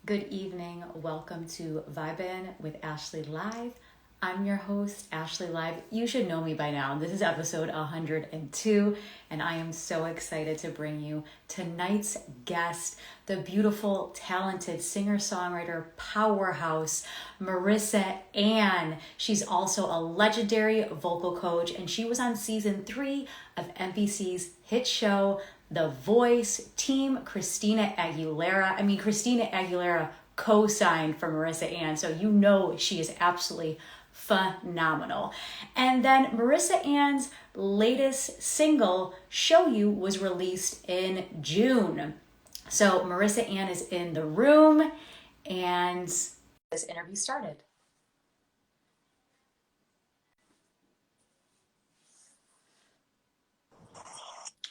Good evening. Welcome to Vibin with Ashley Live. I'm your host, Ashley Live. You should know me by now. This is episode 102, and I am so excited to bring you tonight's guest, the beautiful, talented singer-songwriter powerhouse, MarissaAnn. She's also a legendary vocal coach, and she was on season 3 of NBC's hit show, The Voice. Team Christina Aguilera. Christina Aguilera co-signed for MarissaAnn, so you know she is absolutely phenomenal. And then MarissaAnn's latest single, Show You, was released in June. So MarissaAnn is in the room, and this interview started.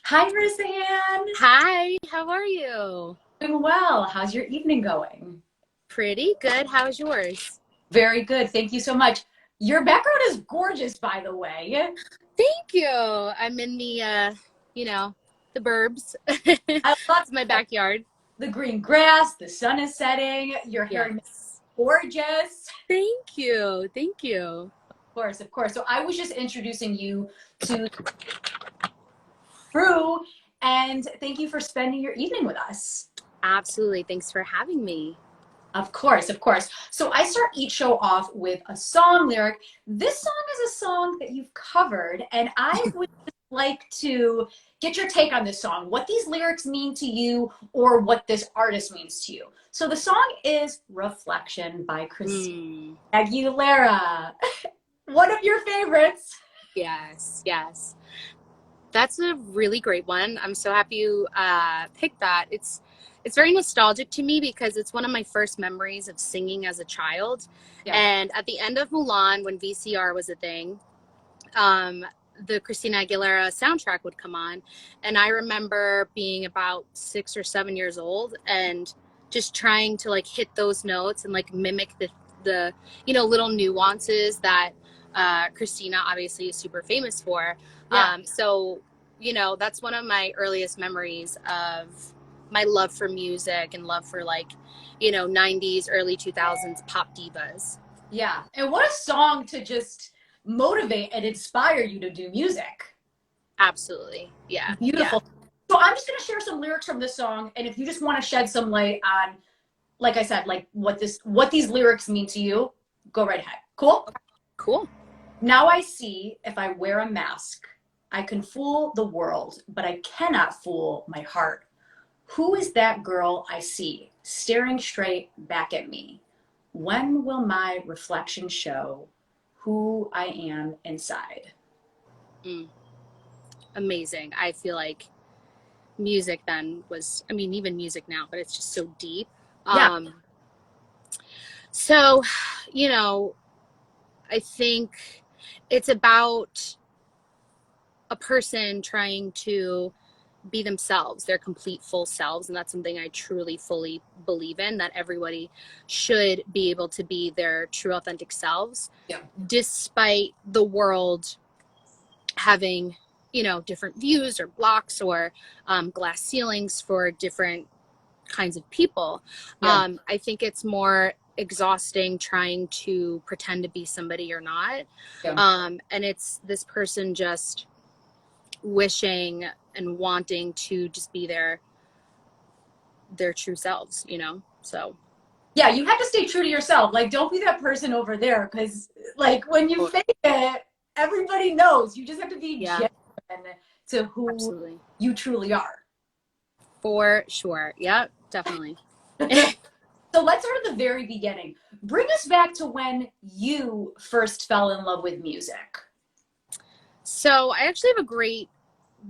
Hi, MarissaAnn. Hi, how are you? Doing well. How's your evening going? Pretty good. How's yours? Very good. Thank you so much. Your background is gorgeous, by the way. Thank you. I'm in the burbs. I love It's my backyard. the green grass, the sun is setting, your hair is gorgeous. Thank you. Thank you. Of course. So I was just introducing you to Drew, and thank you for spending your evening with us. Absolutely. Thanks for having me. Of course. So I start each show off with a song lyric. This song is a song that you've covered, and I would like to get your take on this song, what these lyrics mean to you, or what this artist means to you. So the song is Reflection by Christina Aguilera. One of your favorites. Yes. That's a really great one. I'm so happy you picked that. It's very nostalgic to me because it's one of my first memories of singing as a child. Yeah. And at the end of Mulan, when VCR was a thing, the Christina Aguilera soundtrack would come on. And I remember being about 6 or 7 years old and just trying to like hit those notes and like mimic the little nuances that Christina obviously is super famous for. Yeah. So, that's one of my earliest memories of my love for music and love for 90s, early 2000s pop divas. Yeah. And what a song to just motivate and inspire you to do music. Absolutely. Yeah. Beautiful. Yeah. So I'm just going to share some lyrics from this song. And if you just want to shed some light on, like I said, like what these lyrics mean to you, go right ahead. Cool? Okay. Cool. Now I see if I wear a mask, I can fool the world, but I cannot fool my heart. Who is that girl I see staring straight back at me? When will my reflection show who I am inside? Amazing. I feel like music then was, even music now, but it's just so deep. Yeah. So, I think it's about a person trying to be themselves, their complete full selves. And that's something I truly, fully believe in, that everybody should be able to be their true, authentic selves, despite the world having, different views or blocks or glass ceilings for different kinds of people. Yeah. I think it's more exhausting trying to pretend to be somebody you're not. Yeah. And it's this person just wishing and wanting to just be their true selves, so. Yeah, you have to stay true to yourself. Like, don't be that person over there, because like when you fake it, everybody knows. You just have to be genuine to who you truly are. For sure. Yeah, definitely. So let's start at the very beginning. Bring us back to when you first fell in love with music. So I actually have a great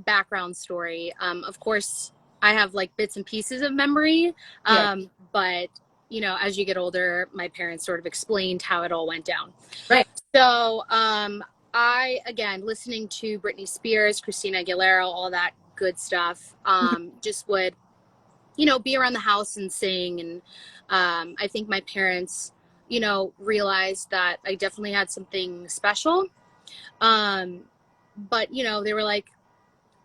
background story. Of course, I have like bits and pieces of memory, but as you get older, my parents sort of explained how it all went down. Right. So I, again, listening to Britney Spears, Christina Aguilera, all that good stuff, just would, be around the house and sing. And I think my parents, realized that I definitely had something special. But, they were like,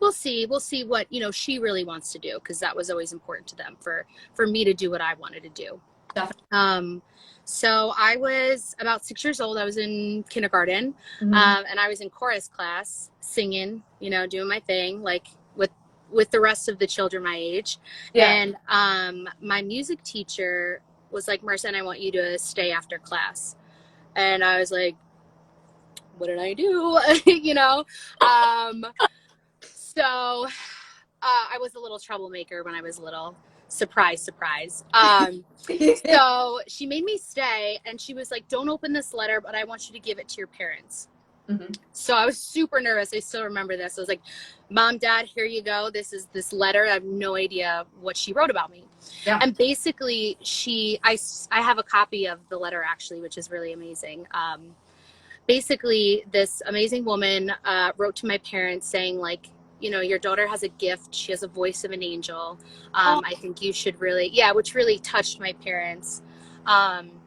we'll see what, she really wants to do. Cause that was always important to them for me to do what I wanted to do. Definitely. So I was about 6 years old. I was in kindergarten, Mhm. and I was in chorus class, singing, doing my thing, like with the rest of the children my age. Yeah. And my music teacher was like, "MarissaAnn, I want you to stay after class." And I was like, "What did I do?" you know. Um, so I was a little troublemaker when I was little. Surprise, surprise. So she made me stay, and she was like, "Don't open this letter, but I want you to give it to your parents." Mhm. So I was super nervous. I still remember this. I was like, "Mom, Dad, here you go. This is this letter. I have no idea what she wrote about me." Yeah. And basically, I have a copy of the letter actually, which is really amazing. Basically, this amazing woman wrote to my parents saying, like, your daughter has a gift. She has a voice of an angel. Oh, I think you should really, yeah, which really touched my parents. Um,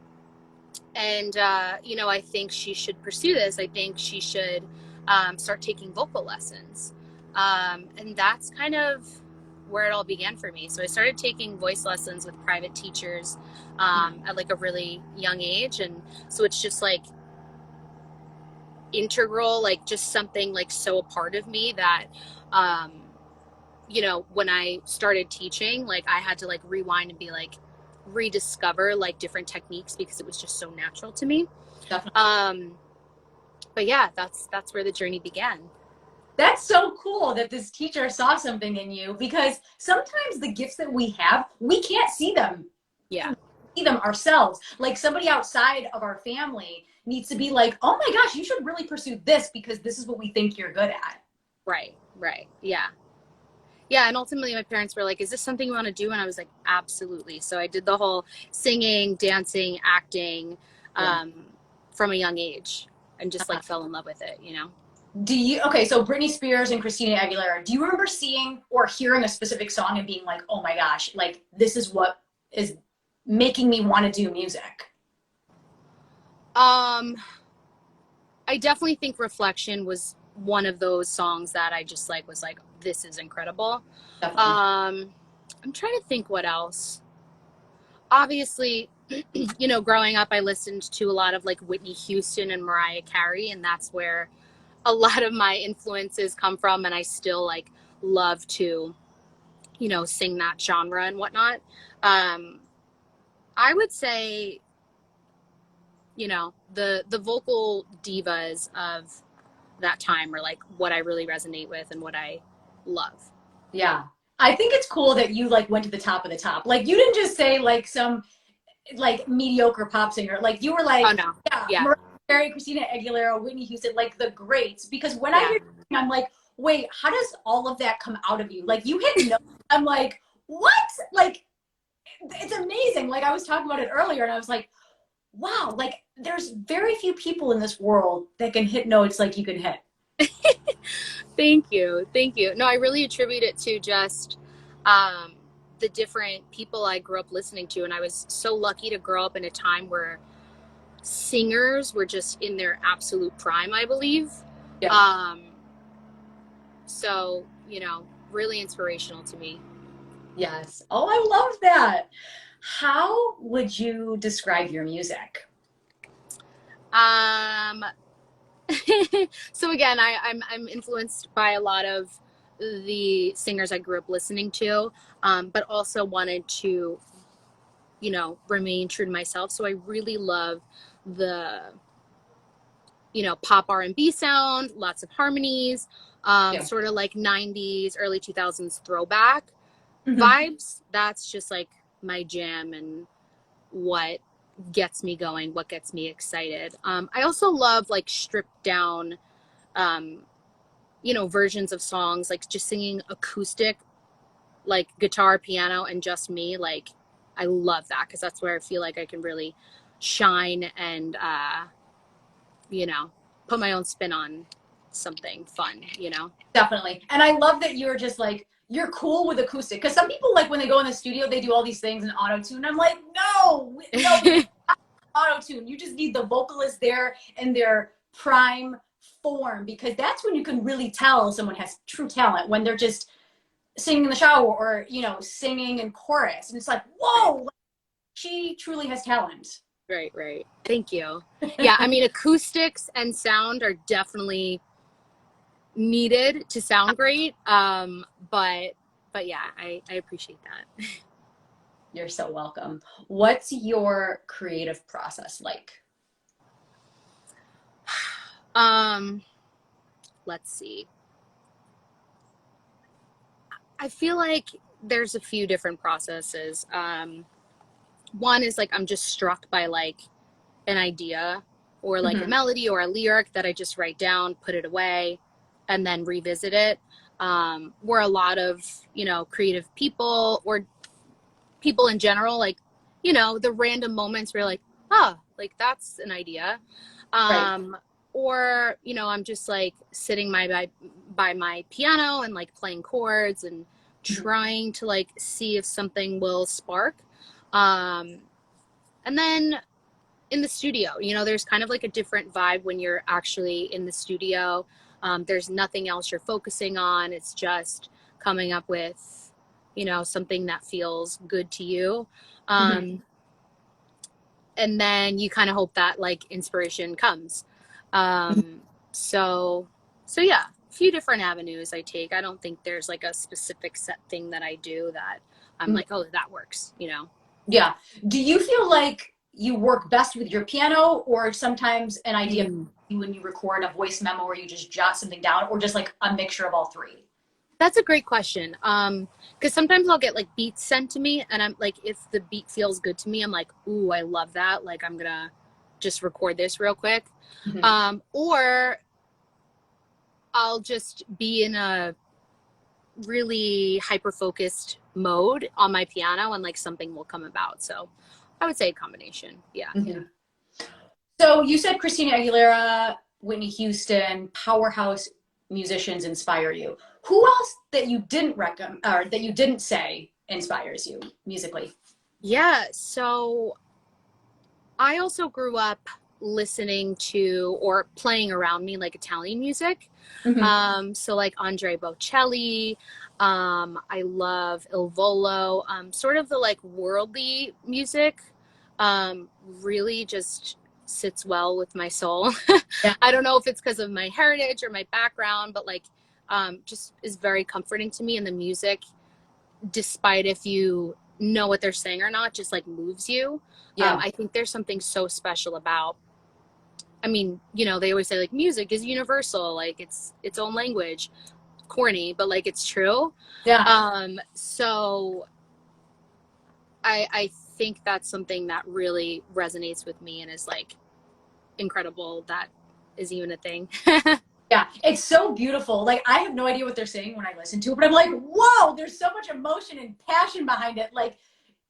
and I think she should pursue this. I think she should start taking vocal lessons. And that's kind of where it all began for me. So I started taking voice lessons with private teachers at like a really young age. And so it's just like integral, like just something like so a part of me that um when I started teaching, like I had to like rewind and be like rediscover like different techniques because it was just so natural to me. definitely. um but yeah, that's where the journey began. That's so cool that this teacher saw something in you, because sometimes the gifts that we have, we can't Yeah, see them ourselves. Like somebody outside of our family needs to be like, "Oh my gosh, you should really pursue this because this is what we think you're good at." right, yeah. Yeah, and ultimately my parents were like, "Is this something you want to do?" And I was like, "Absolutely." So I did the whole singing, dancing, acting Yeah. um from a young age, and just like fell in love with it. Do you, okay, so Britney Spears and Christina Aguilera, do you remember seeing or hearing a specific song and being like, "Oh my gosh, like this is what is making me want to do music"? um I definitely think Reflection was one of those songs that I just like was like, this is incredible. Definitely. Um, I'm trying to think what else. Obviously, growing up, I listened to a lot of like Whitney Houston and Mariah Carey, and that's where a lot of my influences come from. And I still like love to, sing that genre and whatnot. Um, I would say, the vocal divas of that time are like what I really resonate with and what I love. Yeah. I think it's cool that you like went to the top of the top. Like you didn't just say like some like mediocre pop singer. Like you were Oh like, no. yeah, Yeah. Mariah Carey, Christina Aguilera, Whitney Houston, like the greats. Because when I Yeah. hear, I'm like, wait, how does all of that come out of you? Like you hit no. I'm like, what? Like it's amazing. Like I was talking about it earlier, and I was like, wow, like there's very few people in this world that can hit notes like you can hit. Thank you. Thank you. No, I really attribute it to just um, the different people I grew up listening to. And I was so lucky to grow up in a time where singers were just in their absolute prime, I believe. Yeah. Um, so, really inspirational to me. Yes. Oh, I love that. How would you describe your music? Um, so again, I'm influenced by a lot of the singers I grew up listening to, but also wanted to, remain true to myself. So I really love the, pop R&B sound, lots of harmonies, Yeah. sort of like 90s, early 2000s throwback Mhm. vibes. That's just like my jam and what gets me going, what gets me excited. I also love like stripped down um, versions of songs, like just singing acoustic, like guitar, piano, and just me. Like, I love that because that's where I feel like I can really shine and, you know, put my own spin on something fun. Definitely. And I love that you're just like, you're cool with acoustic. Because some people, like, when they go in the studio, they do all these things in auto tune. I'm like, no, no, auto tune. You just need the vocalist there in their prime form, because that's when you can really tell someone has true talent, when they're just singing in the shower or, singing in chorus. And it's like, Right. whoa, she truly has talent. Right. Thank you. Yeah, I mean, acoustics and sound are definitely needed to sound great. But yeah, I appreciate that. You're so welcome. What's your creative process like? Let's see. I feel like there's a few different processes. One is like I'm just struck by like an idea or like a melody or a lyric that I just write down, put it away, and then revisit it. Where a lot of, creative people or people in general, like, the random moments where you're like, oh, like that's an idea. Right. Or, I'm just like sitting by my piano and like playing chords and trying to like see if something will spark. And then in the studio, there's kind of like a different vibe when you're actually in the studio. There's nothing else you're focusing on. It's just coming up with, something that feels good to you. And then you kind of hope that like inspiration comes. So yeah, a few different avenues I take. I don't think there's like a specific set thing that I do that I'm like, oh, that works, Yeah. Do you feel like you work best with your piano, or sometimes an idea when you record a voice memo or you just jot something down, or just like a mixture of all three? That's a great question. Because sometimes I'll get like beats sent to me, and I'm like, if the beat feels good to me, I'm like, ooh, I love that. Like, I'm gonna just record this real quick. Or I'll just be in a really hyper-focused mode on my piano, and like something will come about. So I would say a combination. Yeah. So you said Christina Aguilera, Whitney Houston, powerhouse musicians inspire you. Who else that you didn't recommend or that you didn't say inspires you musically? Yeah, so I also grew up listening to or playing around me like Italian music. So like Andre Bocelli, I love Il Volo, sort of the like worldly music, really just sits well with my soul. Yeah. I don't know if it's because of my heritage or my background, but like just is very comforting to me. And the music, despite if you know what they're saying or not, just like moves you. I think there's something so special about, I mean, they always say like music is universal, like it's its own language. Corny, but like it's true. So I think that's something that really resonates with me and is like incredible that is even a thing. Yeah, it's so beautiful. Like, I have no idea what they're saying when I listen to it, but I'm like, whoa, there's so much emotion and passion behind it. Like,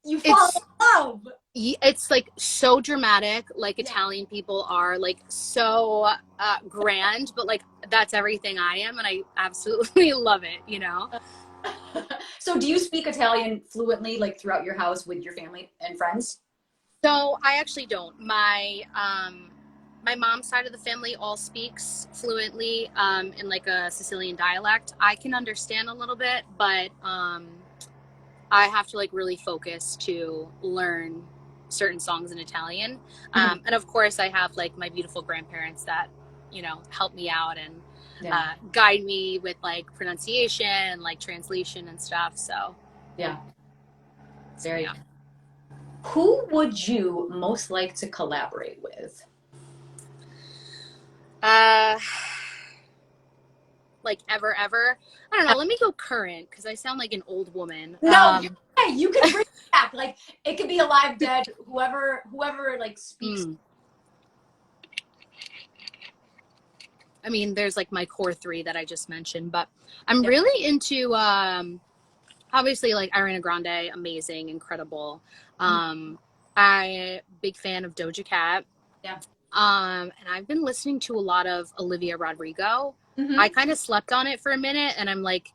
you fall in love. It's like so dramatic, like Italian people are like so grand, but like that's everything I am, and I absolutely love it, So do you speak Italian fluently, like throughout your house with your family and friends? So I actually don't. My mom's side of the family all speaks fluently in like a Sicilian dialect. I can understand a little bit, but I have to like really focus to learn certain songs in Italian. And of course I have like my beautiful grandparents that, help me out and guide me with like pronunciation and like translation and stuff. So Very. Who would you most like to collaborate with? Like ever. I don't know. Let me go current because I sound like an old woman. No, you can bring it back. Like, it could be alive, dead, whoever like speaks. I mean, there's like my core three that I just mentioned, but I'm really into obviously like Ariana Grande, amazing, incredible. I big fan of Doja Cat. And I've been listening to a lot of Olivia Rodrigo. I kind of slept on it for a minute, and I'm like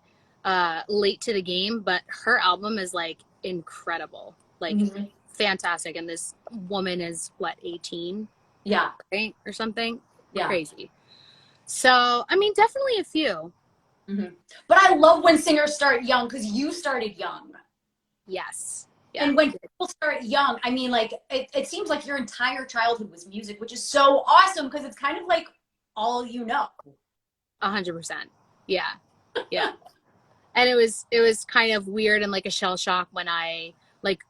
late to the game, but her album is like incredible, like fantastic. And this woman is what, 18? Right? Or something? Crazy. So, I mean, definitely a few. But I love when singers start young, because you started young. Yes. Yeah. And when people start young, I mean, like, it seems like your entire childhood was music, which is so awesome because it's kind of like all you know. 100%. Yeah. Yeah. And it was kind of weird and like a shell shock when I like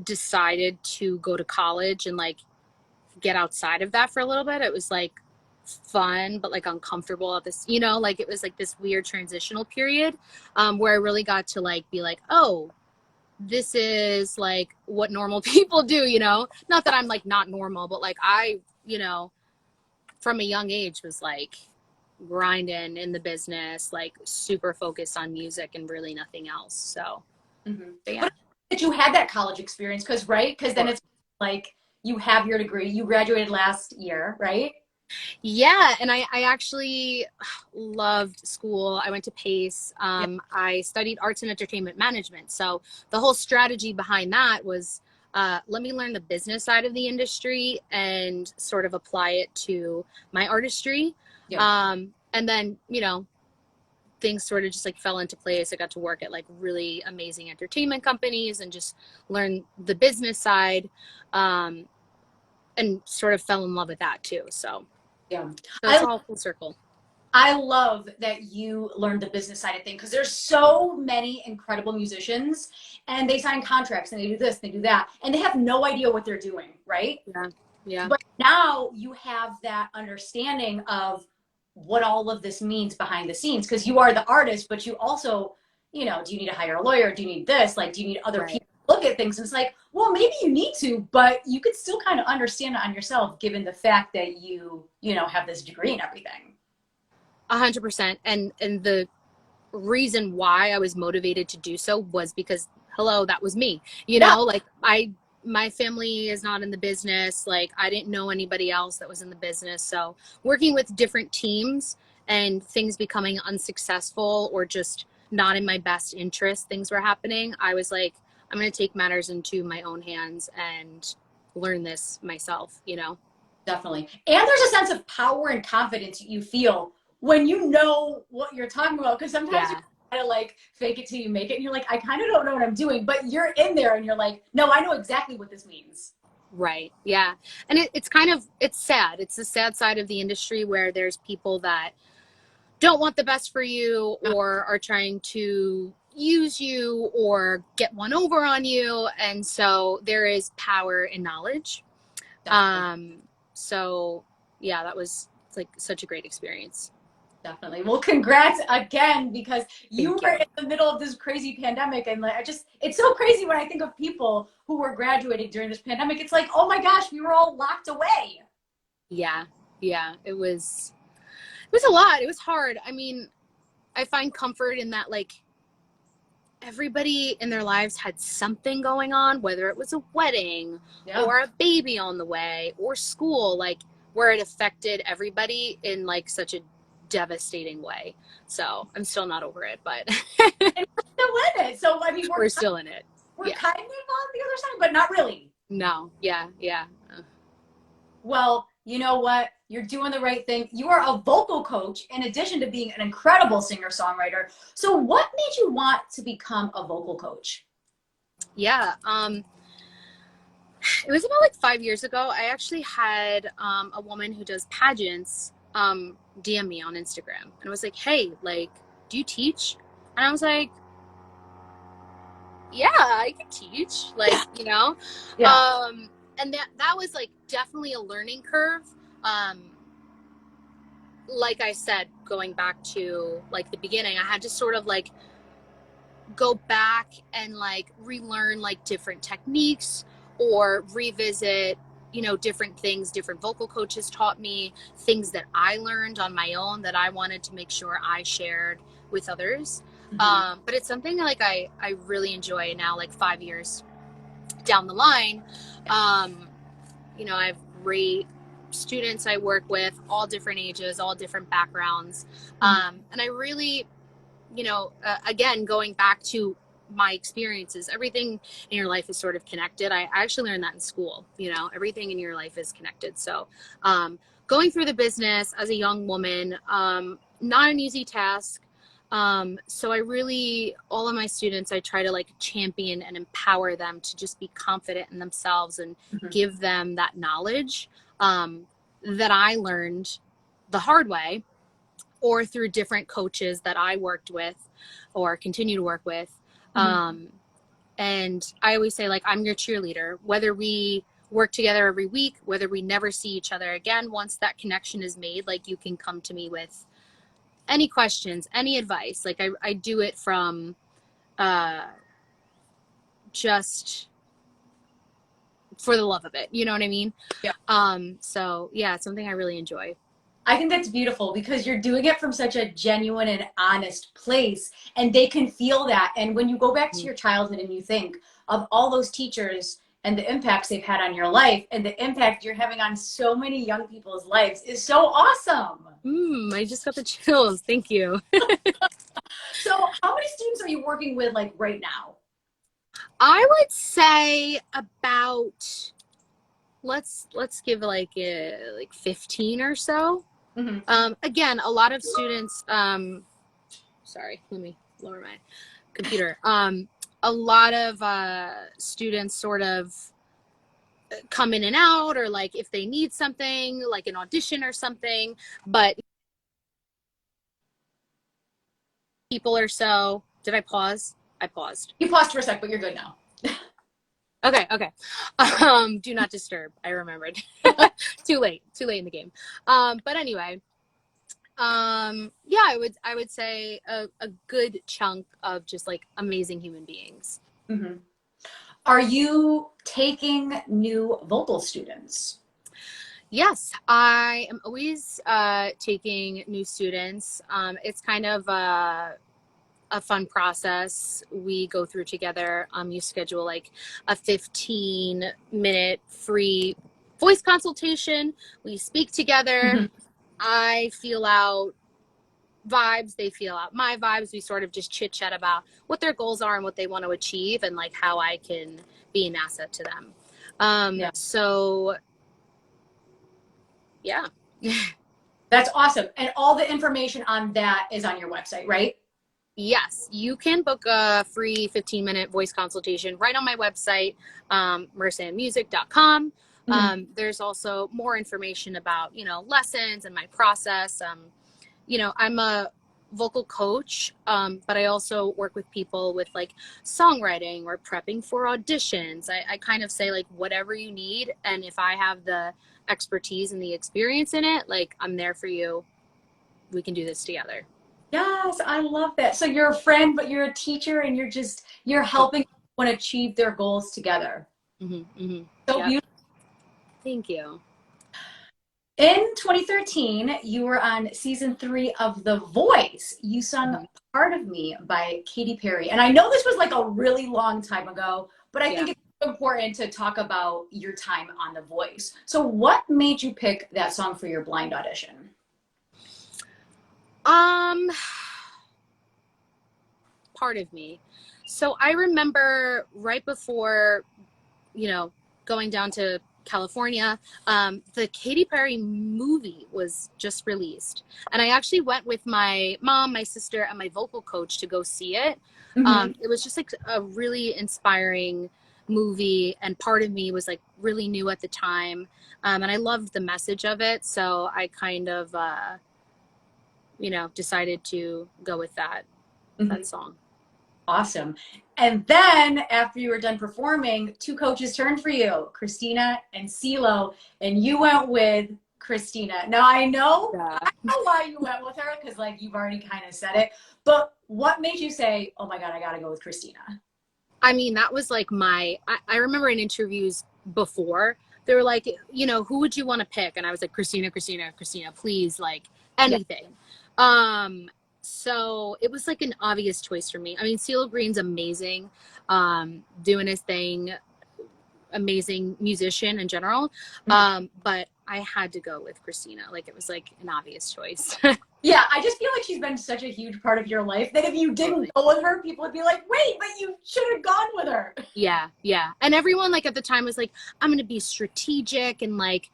decided to go to college and like get outside of that for a little bit. It was like fun but like uncomfortable at this, like it was like this weird transitional period, where I really got to like be like, oh, this is like what normal people do, not that I'm like not normal, but like I, from a young age was like grinding in the business, like super focused on music and really nothing else. So but yeah. But that you had that college experience, because right, because then Sure. it's like you have your degree. You graduated last year, right? Yeah, and I actually loved school. I went to Pace. Yeah. I studied arts and entertainment management. So the whole strategy behind that was, let me learn the business side of the industry and sort of apply it to my artistry. Yeah. And then, things sort of just like fell into place. I got to work at like really amazing entertainment companies and just learn the business side, and sort of fell in love with that too. Yeah. So it's all full circle. I love that you learned the business side of things, because there's so many incredible musicians and they sign contracts and they do this, they do that, and they have no idea what they're doing, right? Yeah. Yeah. But now you have that understanding of what all of this means behind the scenes, because you are the artist, but you also, do you need to hire a lawyer? Do you need this? Like, do you need other Right. people to look at things? And it's like, well, maybe you need to, but you could still kind of understand it on yourself, given the fact that you have this degree and everything. 100%. And the reason why I was motivated to do so was because, hello, that was me. Yeah. Like my family is not in the business. Like I didn't know anybody else that was in the business. So working with different teams and things becoming unsuccessful or just not in my best interest, things were happening. I was like, I'm going to take matters into my own hands and learn this myself. Definitely. And there's a sense of power and confidence you feel when you know what you're talking about. Because sometimes you Yeah. kind of like fake it till you make it. And you're like, I kind of don't know what I'm doing. But you're in there and you're like, no, I know exactly what this means. Right. Yeah. And it's sad. It's the sad side of the industry where there's people that don't want the best for you or are trying to use you or get one over on you. And so there is power in knowledge. Definitely. So yeah, it's like such a great experience. Definitely. Well, congrats again, because you Thank were you. in the middle of this crazy pandemic. And like, it's so crazy when I think of people who were graduating during this pandemic. It's like, oh my gosh, we were all locked away. Yeah. Yeah. It was a lot. It was hard. I mean, I find comfort in that, like, everybody in their lives had something going on, whether it was a wedding Yeah. or a baby on the way or school, like where it affected everybody in like such a devastating way. So I'm still not over it, but And we're still in it. So, I mean, we're still in it. we're Yeah. kind of on the other side, but not really. No. Yeah. Yeah. Well, you know what? You're doing the right thing. You are a vocal coach in addition to being an incredible singer-songwriter. So what made you want to become a vocal coach? Yeah. It was about like 5 years ago. I actually had a woman who does pageants DM me on Instagram, and I was like, "Hey, like, do you teach?" And I was like, "Yeah, I can teach." Like, Yeah. And that was like definitely a learning curve. Like I said, going back to like the beginning, I had to sort of like go back and like relearn like different techniques or revisit different things different vocal coaches taught me, things that I learned on my own that I wanted to make sure I shared with others. But it's something like I really enjoy now, like 5 years down the line. I have great students I work with, all different ages, all different backgrounds. And I really, again, going back to my experiences, everything in your life is sort of connected. I actually learned that in school. Everything in your life is connected. So going through the business as a young woman, not an easy task. So I really, all of my students, I try to like champion and empower them to just be confident in themselves and Mhm. give them that knowledge that I learned the hard way or through different coaches that I worked with or continue to work with. Mhm. And I always say, like, I'm your cheerleader, whether we work together every week, whether we never see each other again, once that connection is made, like, you can come to me with any questions, any advice. Like, I do it from uh, just for the love of it. You know what I mean? Yeah. So yeah, it's something I really enjoy. I think that's beautiful because you're doing it from such a genuine and honest place, and they can feel that. And when you go back to your childhood and you think of all those teachers and the impacts they've had on your life and the impact you're having on so many young people's lives is so awesome. I just got the chills. Thank you. So, how many students are you working with like right now? I would say about let's give like 15 or so. Mhm. Again, a lot of students. Sorry, let me lower my computer. A lot of students sort of come in and out, or like if they need something, like an audition or something. But people or so. Did I pause? I paused. You paused for a sec, but you're good now. Okay, okay. Do not disturb. I remembered. Too late in the game. But anyway, yeah, I would say a good chunk of just like amazing human beings. Mhm. Are you taking new vocal students? Yes, I am always taking new students. It's kind of a fun process we go through together. You schedule like a 15-minute free voice consultation. We speak together. Mhm. I feel out vibes, they feel out my vibes. We sort of just chit chat about what their goals are and what they want to achieve and like how I can be an asset to them. Yeah. So yeah. That's awesome. And all the information on that is on your website, right? Yes, you can book a free 15-minute voice consultation right on my website, MarissaAnnmusic.com. Mhm. There's also more information about, lessons and my process. I'm a vocal coach, but I also work with people with like songwriting or prepping for auditions. I kind of say like whatever you need. And if I have the expertise and the experience in it, like I'm there for you. We can do this together. Yes, I love that. So you're a friend, but you're a teacher and you're Oh, helping everyone achieve their goals together. So yep. beautiful. Thank you. In 2013, you were on season 3 of The Voice. You sung Mhm. Part of Me by Katy Perry. And I know this was like a really long time ago, but I Yeah. think it's important to talk about your time on The Voice. So what made you pick that song for your blind audition? Um, Part of me. So I remember right before, going down to California, the Katy Perry movie was just released. And I actually went with my mom, my sister, and my vocal coach to go see it. Mhm. It was just like a really inspiring movie. And part of me was like really new at the time. And I loved the message of it. So I kind of, decided to go with that Mhm. song. Awesome. And then after you were done performing, two coaches turned for you, Christina and CeeLo, and you went with Christina. Now Yeah. I know why you went with her because like you've already kind of said it, but what made you say, "Oh my God, I got to go with Christina"? I mean, that was like I remember in interviews before, they were like, who would you want to pick? And I was like, Christina, Christina, Christina, please, like Yeah. anything. Um, so it was like an obvious choice for me. I mean, CeeLo Green's amazing, doing his thing, amazing musician in general. But I had to go with Christina. Like it was like an obvious choice. Yeah, I just feel like she's been such a huge part of your life that if you didn't Totally. go with her, people would be like, "Wait, but you should have gone with her." Yeah, yeah. And everyone like at the time was like, I'm gonna be strategic and like,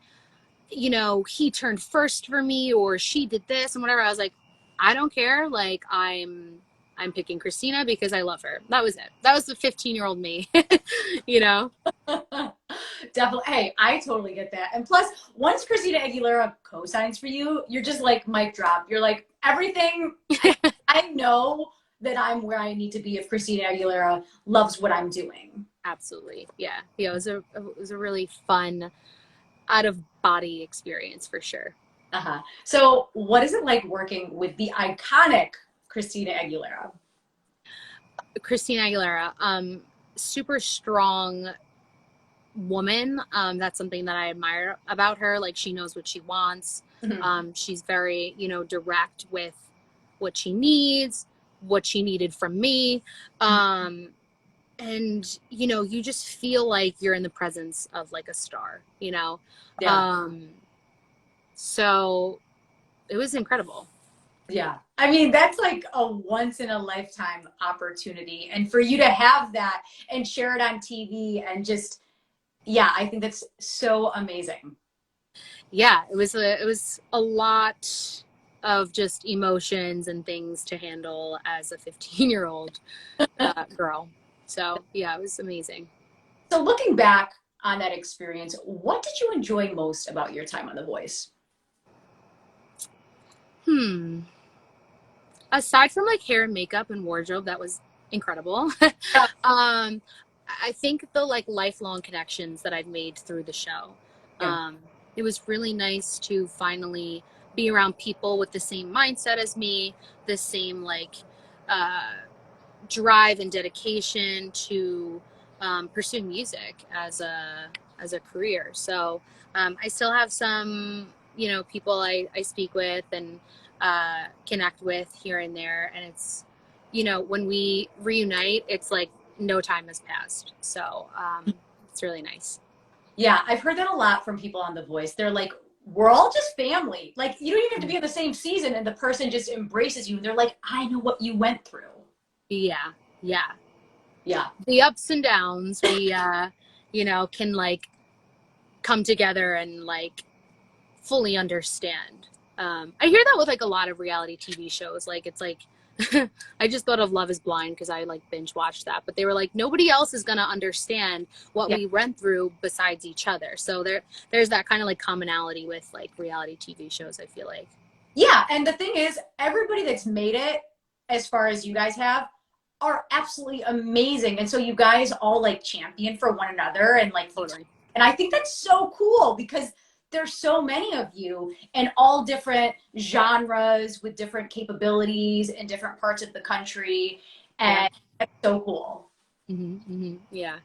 he turned first for me or she did this and whatever. I was like, I don't care. Like I'm picking Christina because I love her. That was it. That was the 15-year-old me, you know? Definitely. Hey, I totally get that. And plus, once Christina Aguilera co-signs for you, you're just like mic drop. You're like everything. I know that I'm where I need to be if Christina Aguilera loves what I'm doing. Absolutely. Yeah. Yeah. It was a really fun out of body experience for sure. Uh-huh. So, what is it like working with the iconic Christina Aguilera? Christina Aguilera, super strong woman. That's something that I admire about her. Like she knows what she wants. Mhm. She's very, direct with what she needs, what she needed from me. And you just feel like you're in the presence of like a star. Yeah. Um, so it was incredible. Yeah. I mean, that's like a once in a lifetime opportunity. And for you to have that and share it on TV and just, yeah, I think that's so amazing. Yeah, it was a lot of just emotions and things to handle as a 15-year-old girl. So yeah, it was amazing. So, looking back on that experience, what did you enjoy most about your time on The Voice? Hmm. Aside from like hair and makeup and wardrobe, that was incredible. Yeah. um, I think the like lifelong connections that I've made through the show. Yeah. Um, it was really nice to finally be around people with the same mindset as me, the same like uh, drive and dedication to pursue music as a career. So I still have some people I speak with and connect with here and there, and it's when we reunite, it's like no time has passed. So it's really nice. Yeah, I've heard that a lot from people on The Voice. They're like, we're all just family. Like, you don't even have to be in the same season, and the person just embraces you. And they're like, I know what you went through. Yeah, yeah. Yeah. The ups and downs we can like come together and like fully understand. I hear that with like a lot of reality TV shows. Like it's like I just thought of Love Is Blind because I like binge watched that, but they were like nobody else is gonna understand what Yeah. we went through besides each other. So there's that kind of like commonality with like reality TV shows. I feel like. Yeah. And the thing is, everybody that's made it, as far as you guys have, are absolutely amazing. And so you guys all like champion for one another and like Totally. and I think that's so cool because there's so many of you in all different genres with different capabilities in different parts of the country. Yeah. And that's so cool. Yeah.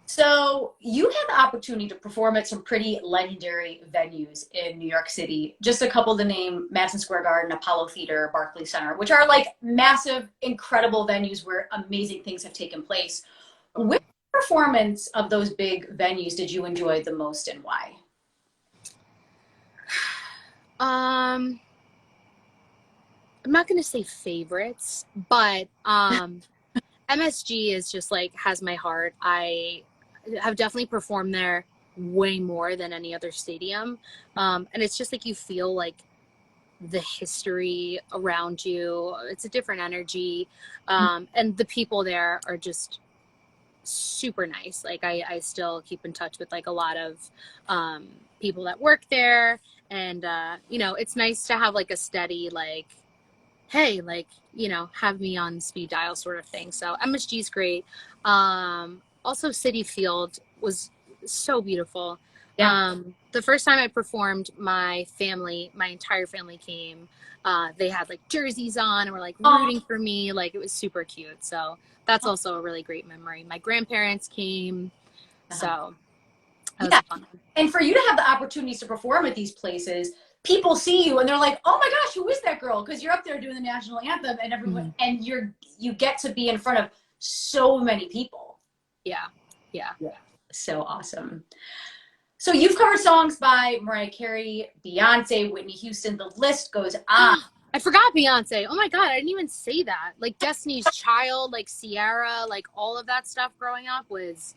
So you had the opportunity to perform at some pretty legendary venues in New York City. Just a couple to name: Madison Square Garden, Apollo Theater, Barclays Center, which are like massive, incredible venues where amazing things have taken place. Which performance of those big venues did you enjoy the most and why? I'm not gonna say favorites, but MSG is just like has my heart. I have definitely performed there way more than any other stadium. And it's just like you feel like the history around you. It's a different energy. And the people there are just super nice. Like I still keep in touch with like a lot of people that work there. And, it's nice to have like a steady, like, hey, like, have me on speed dial sort of thing. So MSG is great. Also, City Field was so beautiful. Yeah. The first time I performed, my entire family came. They had like jerseys on and were like Oh, rooting for me. Like it was super cute. So that's also a really great memory. My grandparents came. So that was yeah. a fun one. And for you to have the opportunities to perform at these places, people see you and they're like, "Oh my gosh, who is that girl?" Because you're up there doing the national anthem, and everyone, Mm-hmm. and you get to be in front of so many people. Yeah. Yeah. Yeah, so awesome. So you've covered songs by Mariah Carey, Beyonce, Whitney Houston. The list goes on. I forgot Beyonce. Oh my God, I didn't even say that. Like Destiny's Child, like Sierra, like all of that stuff growing up was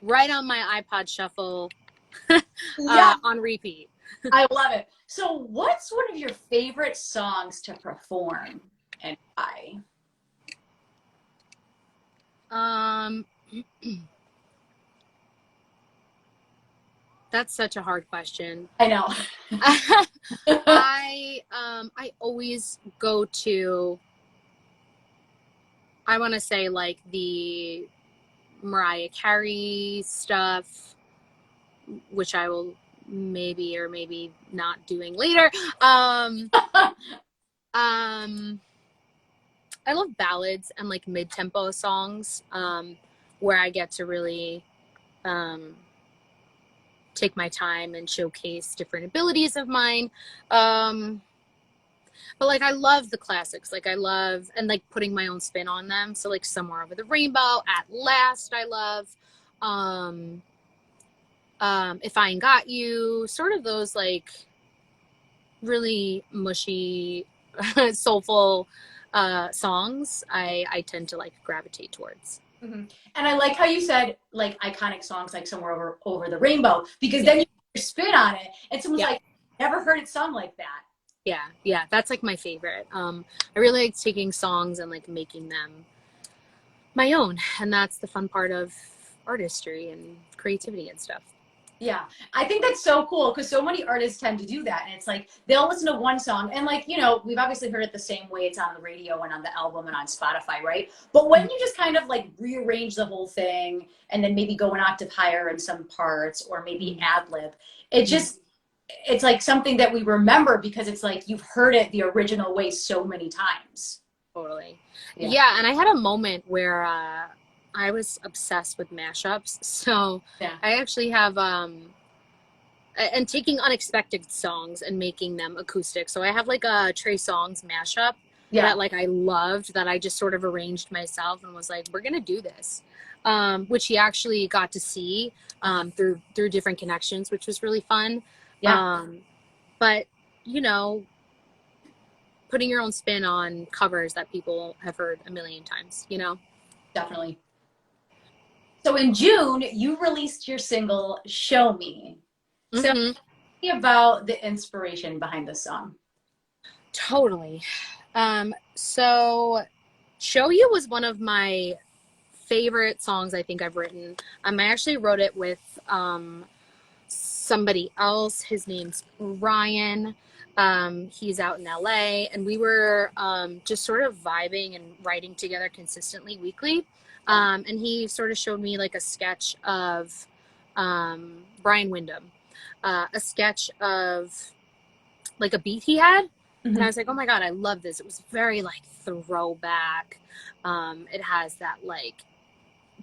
right on my iPod shuffle Yeah, on repeat. I love it. So what's one of your favorite songs to perform and why? Um, that's such a hard question. I know. I always go to, I want to say like the Mariah Carey stuff, which I will maybe or maybe not doing later. Um, I love ballads and like mid-tempo songs, where I get to really um, take my time and showcase different abilities of mine. Um, but like I love the classics. Like I love and like putting my own spin on them. So like Somewhere Over the Rainbow, At Last, I love. Um, If I Ain't Got You, sort of those like really mushy, soulful songs. I tend to like gravitate towards. Mhm. And I like how you said like iconic songs like Somewhere Over the Rainbow, because Yeah, then you put your spin on it and someone's yeah. like, never heard it sung like that. Yeah, that's like my favorite. I really like taking songs and like making them my own, and that's the fun part of artistry and creativity and stuff. Yeah, I think that's so cool because so many artists tend to do that. And it's like they'll listen to one song and, like, we've obviously heard it the same way it's on the radio and on the album and on Spotify, right? But when you just kind of like rearrange the whole thing and then maybe go an octave higher in some parts or maybe Mm-hmm. ad lib, it Mm-hmm. just, it's like something that we remember because it's like you've heard it the original way so many times. Totally. Yeah. Yeah, and I had a moment where I was obsessed with mashups. So Yeah. I actually have and taking unexpected songs and making them acoustic. So I have like a Trey Songz mashup Yeah. that like I loved that I just sort of arranged myself and was like, we're gonna do this. Which he actually got to see through different connections, which was really fun. Yeah. Um, but you know, putting your own spin on covers that people have heard a million times, you know? Definitely. So in June, you released your single, Show Me. So tell Mm-hmm. me about the inspiration behind this song. Totally. So Show You was one of my favorite songs I think I've written. I actually wrote it with somebody else. His name's Ryan. He's out in LA, and we were just sort of vibing and writing together consistently weekly. And he sort of showed me like a sketch of Brian Wyndham, a sketch of like a beat he had. And I Mhm. was like, oh my God, I love this. It was very like throwback. It has that like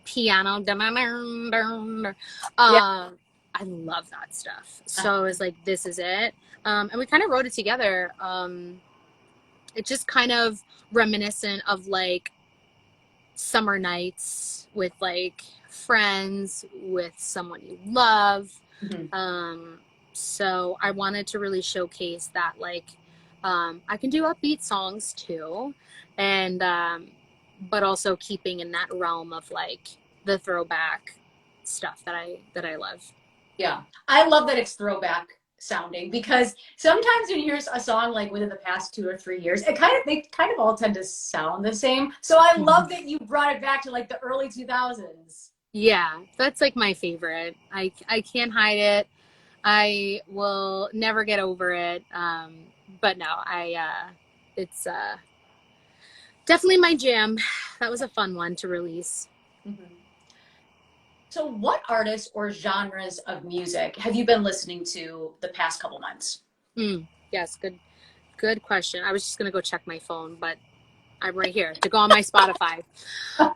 piano. Yeah. I love that stuff. So I was like, this is it. And we kind of wrote it together. It's just kind of reminiscent of like summer nights with like friends, with someone you love. Mhm. Um, so I wanted to really showcase that like I can do upbeat songs too, and but also keeping in that realm of like the throwback stuff that I love. Yeah. I love that it's throwback sounding because sometimes when you hear a song like within the past 2 or 3 years, they kind of all tend to sound the same. So I love that you brought it back to like the early 2000s. Yeah, that's like my favorite. I can't hide it. I will never get over it. But no, it's definitely my jam. That was a fun one to release. Mhm. So what artists or genres of music have you been listening to the past couple months? Yes, good question. I was just gonna go check my phone, but I'm right here to go on my Spotify.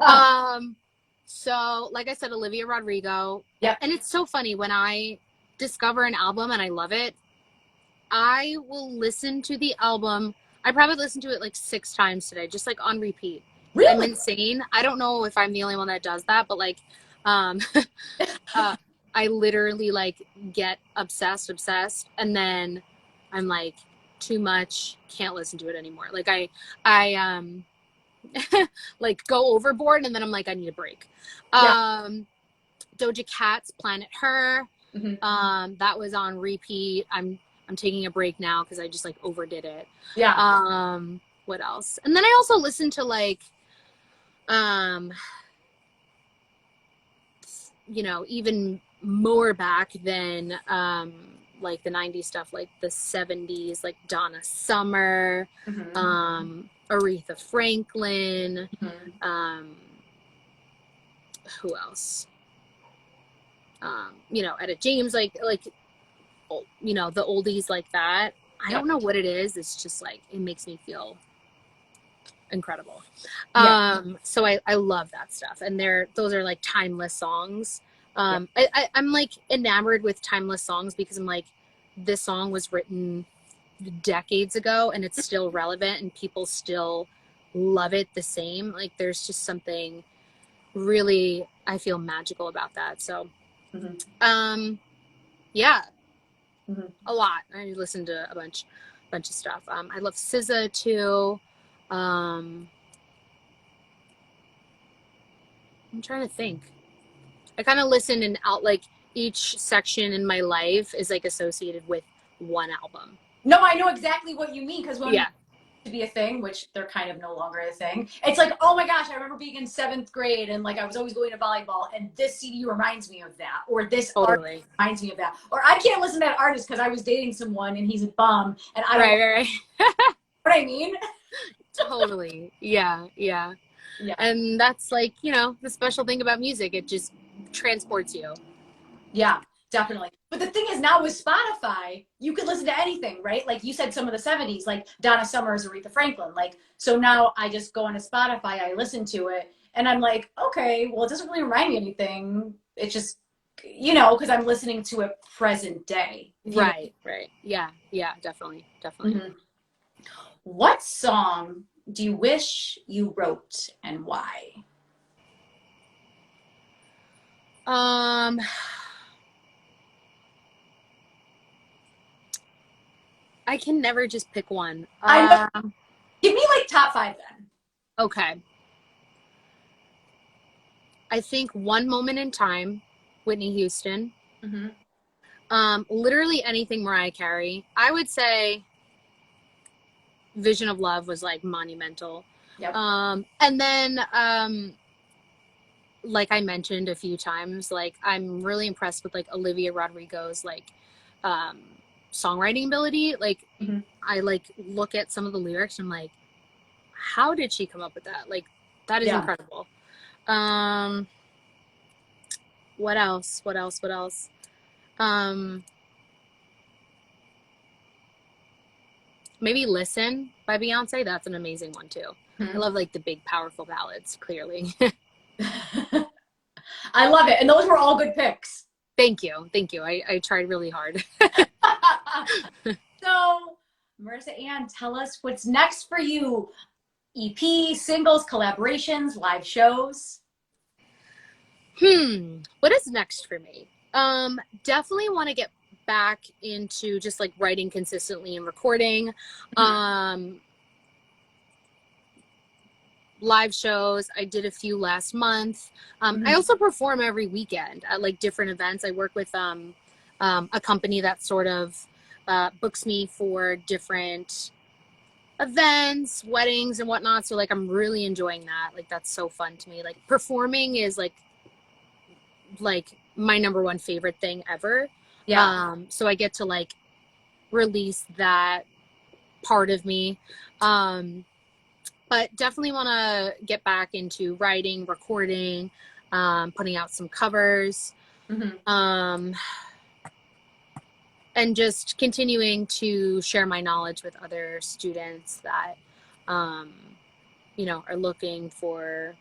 Um, so like I said, Olivia Rodrigo, Yep. and it's so funny when I discover an album and I love it, I will listen to the album. I probably listened to it like 6 times today, just like on repeat. I'm Really? insane. I don't know if I'm the only one that does that, but like, um, uh, I literally like get obsessed, and then I'm like, too much, can't listen to it anymore. Like I like go overboard, and then I'm like, I need a break. Yeah. Doja Cat's Planet Her. That was on repeat. I'm taking a break now because I just like overdid it. Yeah. What else? And then I also listened to like you know, even more back than like the 90s stuff, like the 70s, like Donna Summer, Aretha Franklin, who else? You know, Etta James, like you know, the oldies like that. I don't know what it is. It's just like it makes me feel incredible. So I love that stuff, and those are like timeless songs. I'm like enamored with timeless songs because I'm like, this song was written decades ago and it's still relevant and people still love it the same. Like there's just something really, I feel magical about that. So yeah, a lot. I listen to a bunch of stuff. I love SZA too. I'm trying to think. I kind of listen and out, like each section in my life is like associated with one album. No, I know exactly what you mean, because when to be a thing, which they're kind of no longer a thing, it's like, oh my gosh, I remember being in 7th grade and like I was always going to volleyball and this CD reminds me of that, or this artist reminds me of that, or I can't listen to that artist because I was dating someone and he's a bum and I don't right. what I mean. Totally. Yeah. And that's like, you know, the special thing about music, it just transports you. Yeah, definitely. But the thing is, now with Spotify, you could listen to anything, right? Like you said, some of the 70s, like Donna Summer's, Aretha Franklin. Like, so now I just go onto Spotify, I listen to it, and I'm like, okay, well, it doesn't really remind me of anything. It's just, you know, because I'm listening to it present day. Right. Yeah, definitely. What song do you wish you wrote and why? I can never just pick one. Give me like top 5 then. Okay. I think One Moment in Time, Whitney Houston. Literally anything Mariah Carey. I would say Vision of Love was like monumental. And then like I mentioned a few times, like I'm really impressed with like Olivia Rodrigo's like songwriting ability. Like I like look at some of the lyrics and I'm like, how did she come up with that? Like that is incredible. What else? Maybe Listen by Beyonce. That's an amazing one too. I love like the big powerful ballads, clearly. I love it. And those were all good picks. Thank you. I tried really hard. So, MarissaAnn, tell us what's next for you. EP, singles, collaborations, live shows. What is next for me? Definitely want to get back into just like writing consistently and recording. Live shows. I did a few last month. I also perform every weekend at like different events. I work with a company that sort of books me for different events, weddings and whatnot. So like I'm really enjoying that. Like that's so fun to me. Like performing is like my number one favorite thing ever. So I get to like release that part of me. But definitely want to get back into writing, recording, putting out some covers, and just continuing to share my knowledge with other students that, you know, are looking for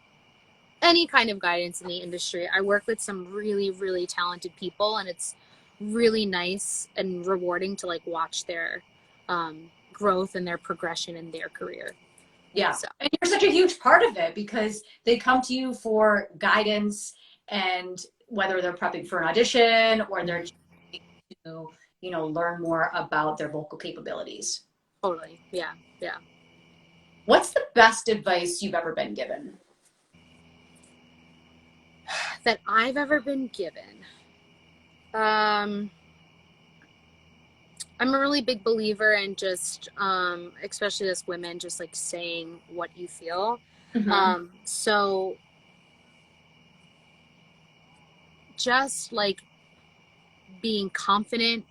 any kind of guidance in the industry. I work with some really, really talented people, and it's really nice and rewarding to like watch their growth and their progression in their career. Yeah. So. And you're such a huge part of it because they come to you for guidance, and whether they're prepping for an audition or they're to, you know, learn more about their vocal capabilities. Totally. Yeah. What's the best advice you've ever been given? That I've ever been given. Um, I'm a really big believer in just, especially as women, just like saying what you feel. Mm-hmm. So just like being confident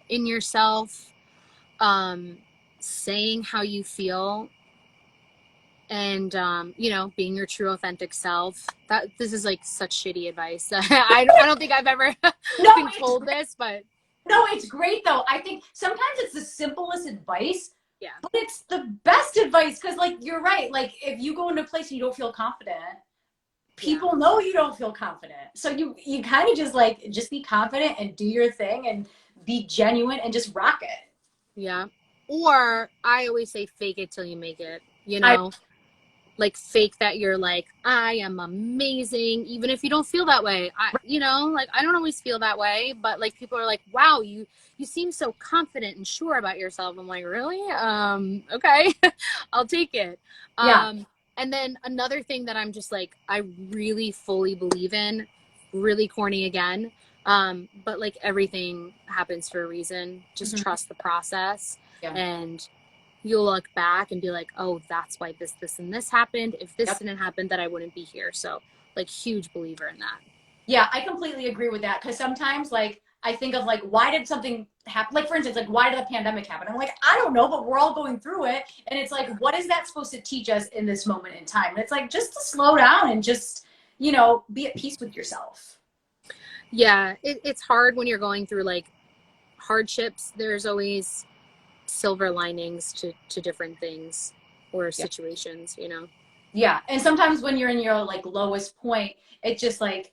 in yourself, um, saying how you feel, and being your true authentic self. That this is like such shitty advice. I don't think I've ever No, been it's told this, but no, it's great though. I think sometimes it's the simplest advice, yeah, but it's the best advice because, like, you're right. Like, if you go into a place and you don't feel confident, yeah, people know you don't feel confident. So you kind of just be confident and do your thing and be genuine and just rock it. yeah. Or I always say fake it till you make it, I like fake that you're like, I am amazing, even if you don't feel that way. Like I don't always feel that way, but like people are like, wow, you seem so confident and sure about yourself. I'm like, really? Okay. I'll take it. Yeah. And then another thing that I'm just like, I really fully believe in, really corny again, but like everything happens for a reason. Just Mhm. trust the process, Yeah. and you'll look back and be like, oh, that's why this and this happened. If this Yep. didn't happen, then I wouldn't be here. So like huge believer in that. Yeah, I completely agree with that because sometimes, like, I think of like, why did something happen? Like, for instance, like, why did the pandemic happen? I'm like, I don't know, but we're all going through it, and it's like, what is that supposed to teach us in this moment in time? And it's like just to slow down and just be at peace with yourself. Yeah, it's hard when you're going through like hardships. There's always silver linings to different things or Yeah. situations. Yeah, and sometimes when you're in your like lowest point, it just like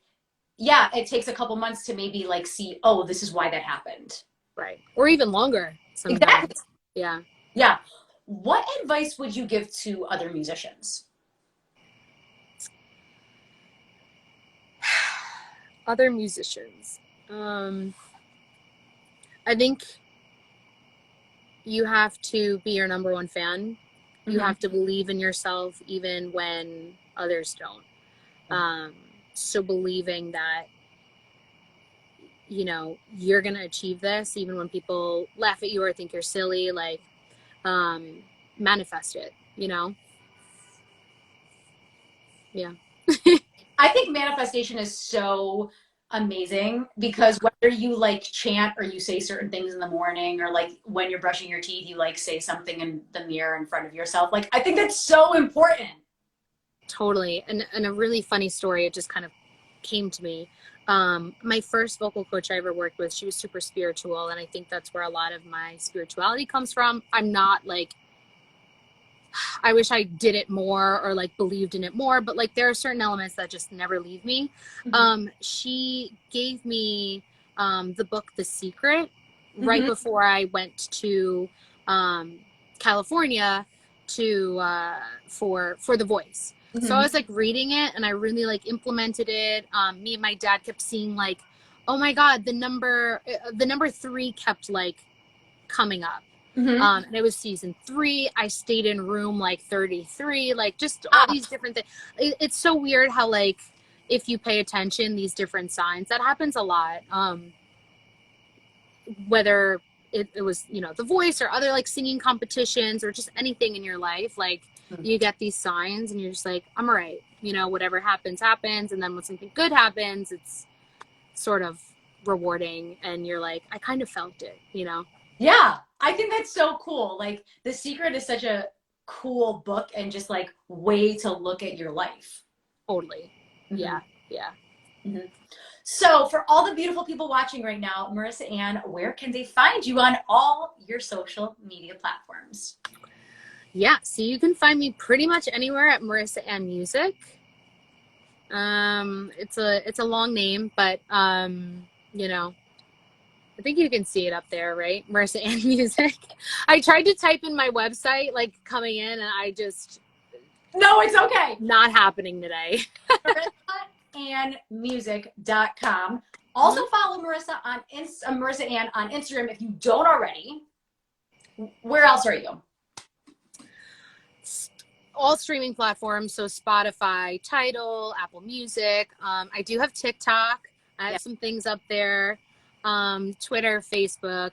yeah, it takes a couple months to maybe like see, oh, this is why that happened. Right. Or even longer Exactly. sometimes. Yeah. Yeah. What advice would you give to other musicians? Other musicians. Um, I think you have to be your number one fan. You Mm-hmm. have to believe in yourself even when others don't. Um, so believing that, you're going to achieve this even when people laugh at you or think you're silly, like, um, manifest it. Yeah. I think manifestation is so amazing because whether you like chant or you say certain things in the morning or like when you're brushing your teeth, you like say something in the mirror in front of yourself. Like, I think that's so important. Totally. And a really funny story, it just kind of came to me. My first vocal coach I ever worked with, she was super spiritual. And I think that's where a lot of my spirituality comes from. I'm not like, I wish I did it more or like believed in it more, but like there are certain elements that just never leave me. Mm-hmm. She gave me the book The Secret right Mm-hmm. before I went to um, California to for The Voice. So I Mm-hmm. was like reading it and I really like implemented it. Me and my dad kept seeing like, oh my god, the number 3 kept like coming up. Mm-hmm. And it was season 3. I stayed in room like 33, like just all Ah, these different things. It's so weird how like if you pay attention, these different signs that happens a lot. Whether it was The Voice or other like singing competitions or just anything in your life, like you get these signs and you're just like, I'm all right. Whatever happens happens, and then when something good happens, it's sort of rewarding, and you're like, I kind of felt it. yeah, I think that's so cool. Like, The Secret is such a cool book and just like way to look at your life. Totally. Mm-hmm. Yeah. Yeah. Mm-hmm. So, for all the beautiful people watching right now, MarissaAnn, where can they find you on all your social media platforms? Yeah, so you can find me pretty much anywhere at MarissaAnn Music. It's a long name, but I think you can see it up there, right? MarissaAnn Music. I tried to type in my website like coming in, and I just No, it's okay. not happening today. MarissaAnnmusic.com. Also Mhm. follow MarissaAnn on Instagram if you don't already. Where else are you? All streaming platforms, so Spotify, Tidal, Apple Music. I do have TikTok. I Yeah. have some things up there. Twitter, Facebook.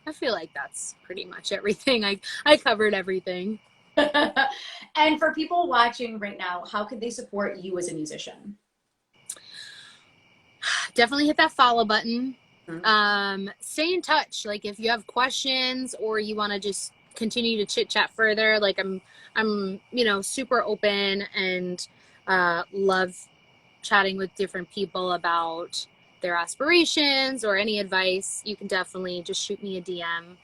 I feel like that's pretty much everything. I covered everything. And for people watching right now, how could they support you as a musician? Definitely hit that follow button. Mm-hmm. Stay in touch. Like if you have questions or you want to just continue to chit chat further, like I'm super open and love chatting with different people about their aspirations or any advice. You can definitely just shoot me a DM.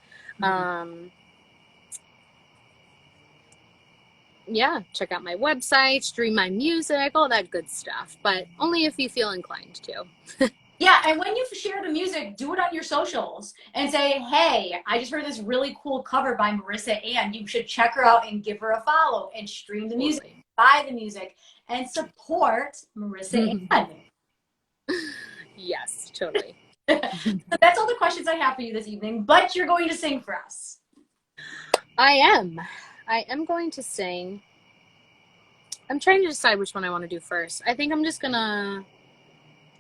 Yeah, check out my website, stream my music, all that good stuff, but only if you feel inclined to. Yeah, and when you share the music, do it on your socials and say, hey, I just heard this really cool cover by MarissaAnn. You should check her out and give her a follow and stream the music, Totally. buy the music, and support MarissaAnn. Yes, totally. So that's all the questions I have for you this evening, but you're going to sing for us. I am going to sing. I'm trying to decide which one I want to do first. I think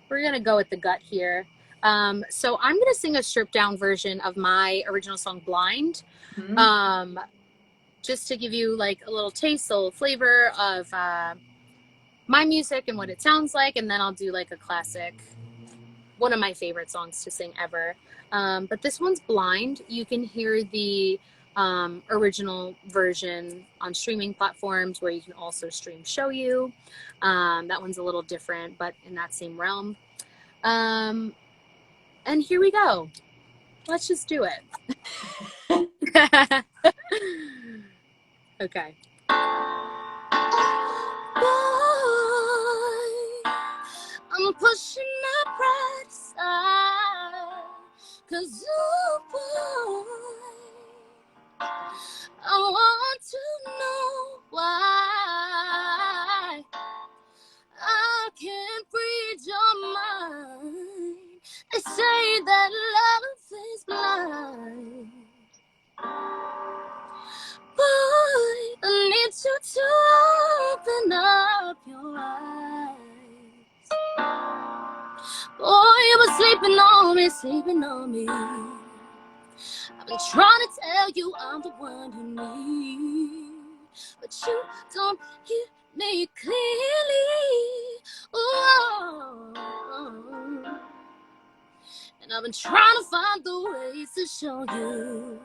we're gonna go with the gut here. So I'm gonna sing a stripped down version of my original song Blind. Mm-hmm. Just to give you like a little taste, a little flavor of my music and what it sounds like, and then I'll do like a classic, one of my favorite songs to sing ever. But this one's Blind. You can hear the original version on streaming platforms where you can also stream Show You. That one's a little different, but in that same realm. And here we go. Let's just do it. Okay. Boy, I'm pushing my pride aside, 'cause oh boy, I want to know why I can't read your mind. They say that love is blind. Boy, I need you to open up your eyes. Boy, you were sleeping on me. I've been trying to tell you I'm the one you need, but you don't hear me clearly. Oh, and I've been trying to find the ways to show you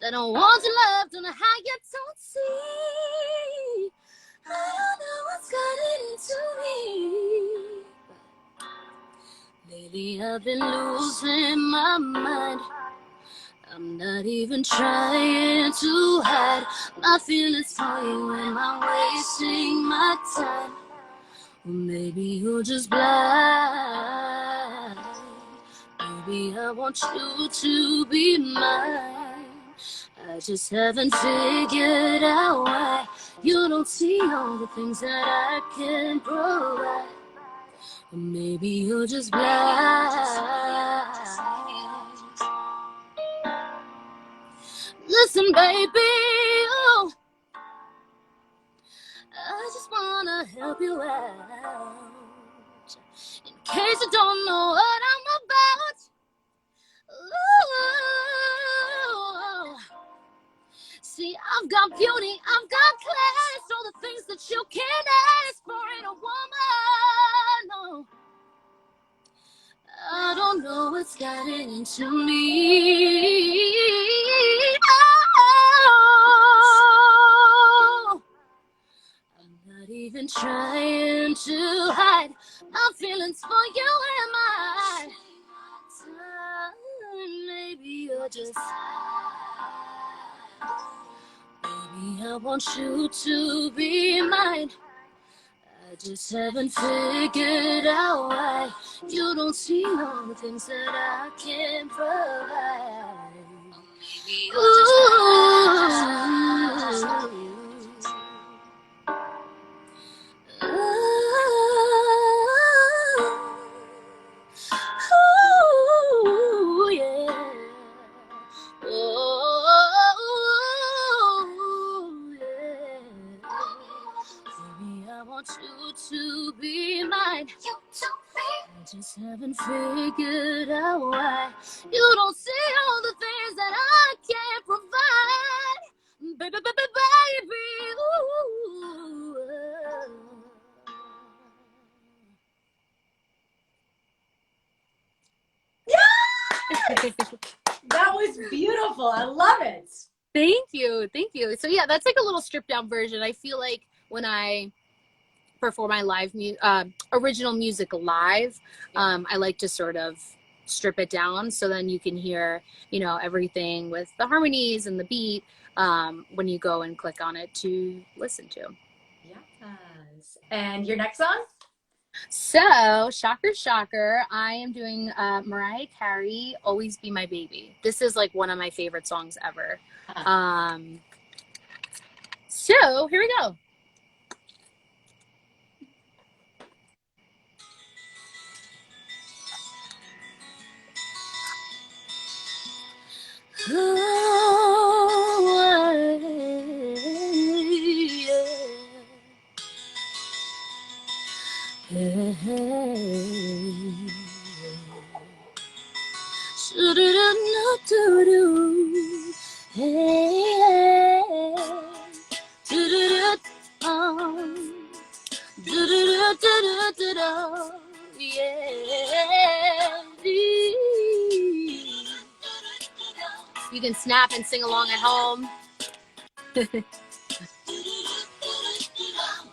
that I want your love, don't know how you don't see. I don't know what's gotten into me. Lately I've been losing my mind. I'm not even trying to hide my feelings for you, and I'm wasting my time. Or maybe you're just blind. Maybe I want you to be mine. I just haven't figured out why you don't see all the things that I can provide. Or maybe you're just blind. Listen, baby, oh, I just wanna help you out. In case you don't know what I'm about. Ooh. See, I've got beauty, I've got class, all the things that you can't ask for in a woman. No, I don't know what's gotten into me. Oh, I'm not even trying to hide my feelings for you and mine. Maybe you're just. Maybe I want you to be mine. I just haven't figured out why you don't see all the things that I can provide. Maybe you're just. Ooh, yeah. Oh, yeah. Maybe I want you to be mine. just haven't figured out why you don't see all the things that I can't provide. Baby, baby, baby, ooh. That was beautiful. I love it. Thank you. Thank you. So yeah, that's like a little stripped down version. I feel like when I perform my original music live, I like to sort of strip it down so then you can hear, you know, everything with the harmonies and the beat when you go and click on it to listen to. Yes. And your next song? So, shocker, shocker, I am doing Mariah Carey, Always Be My Baby. This is like one of my favorite songs ever. So, here we go. You can snap and sing along at home. Baby,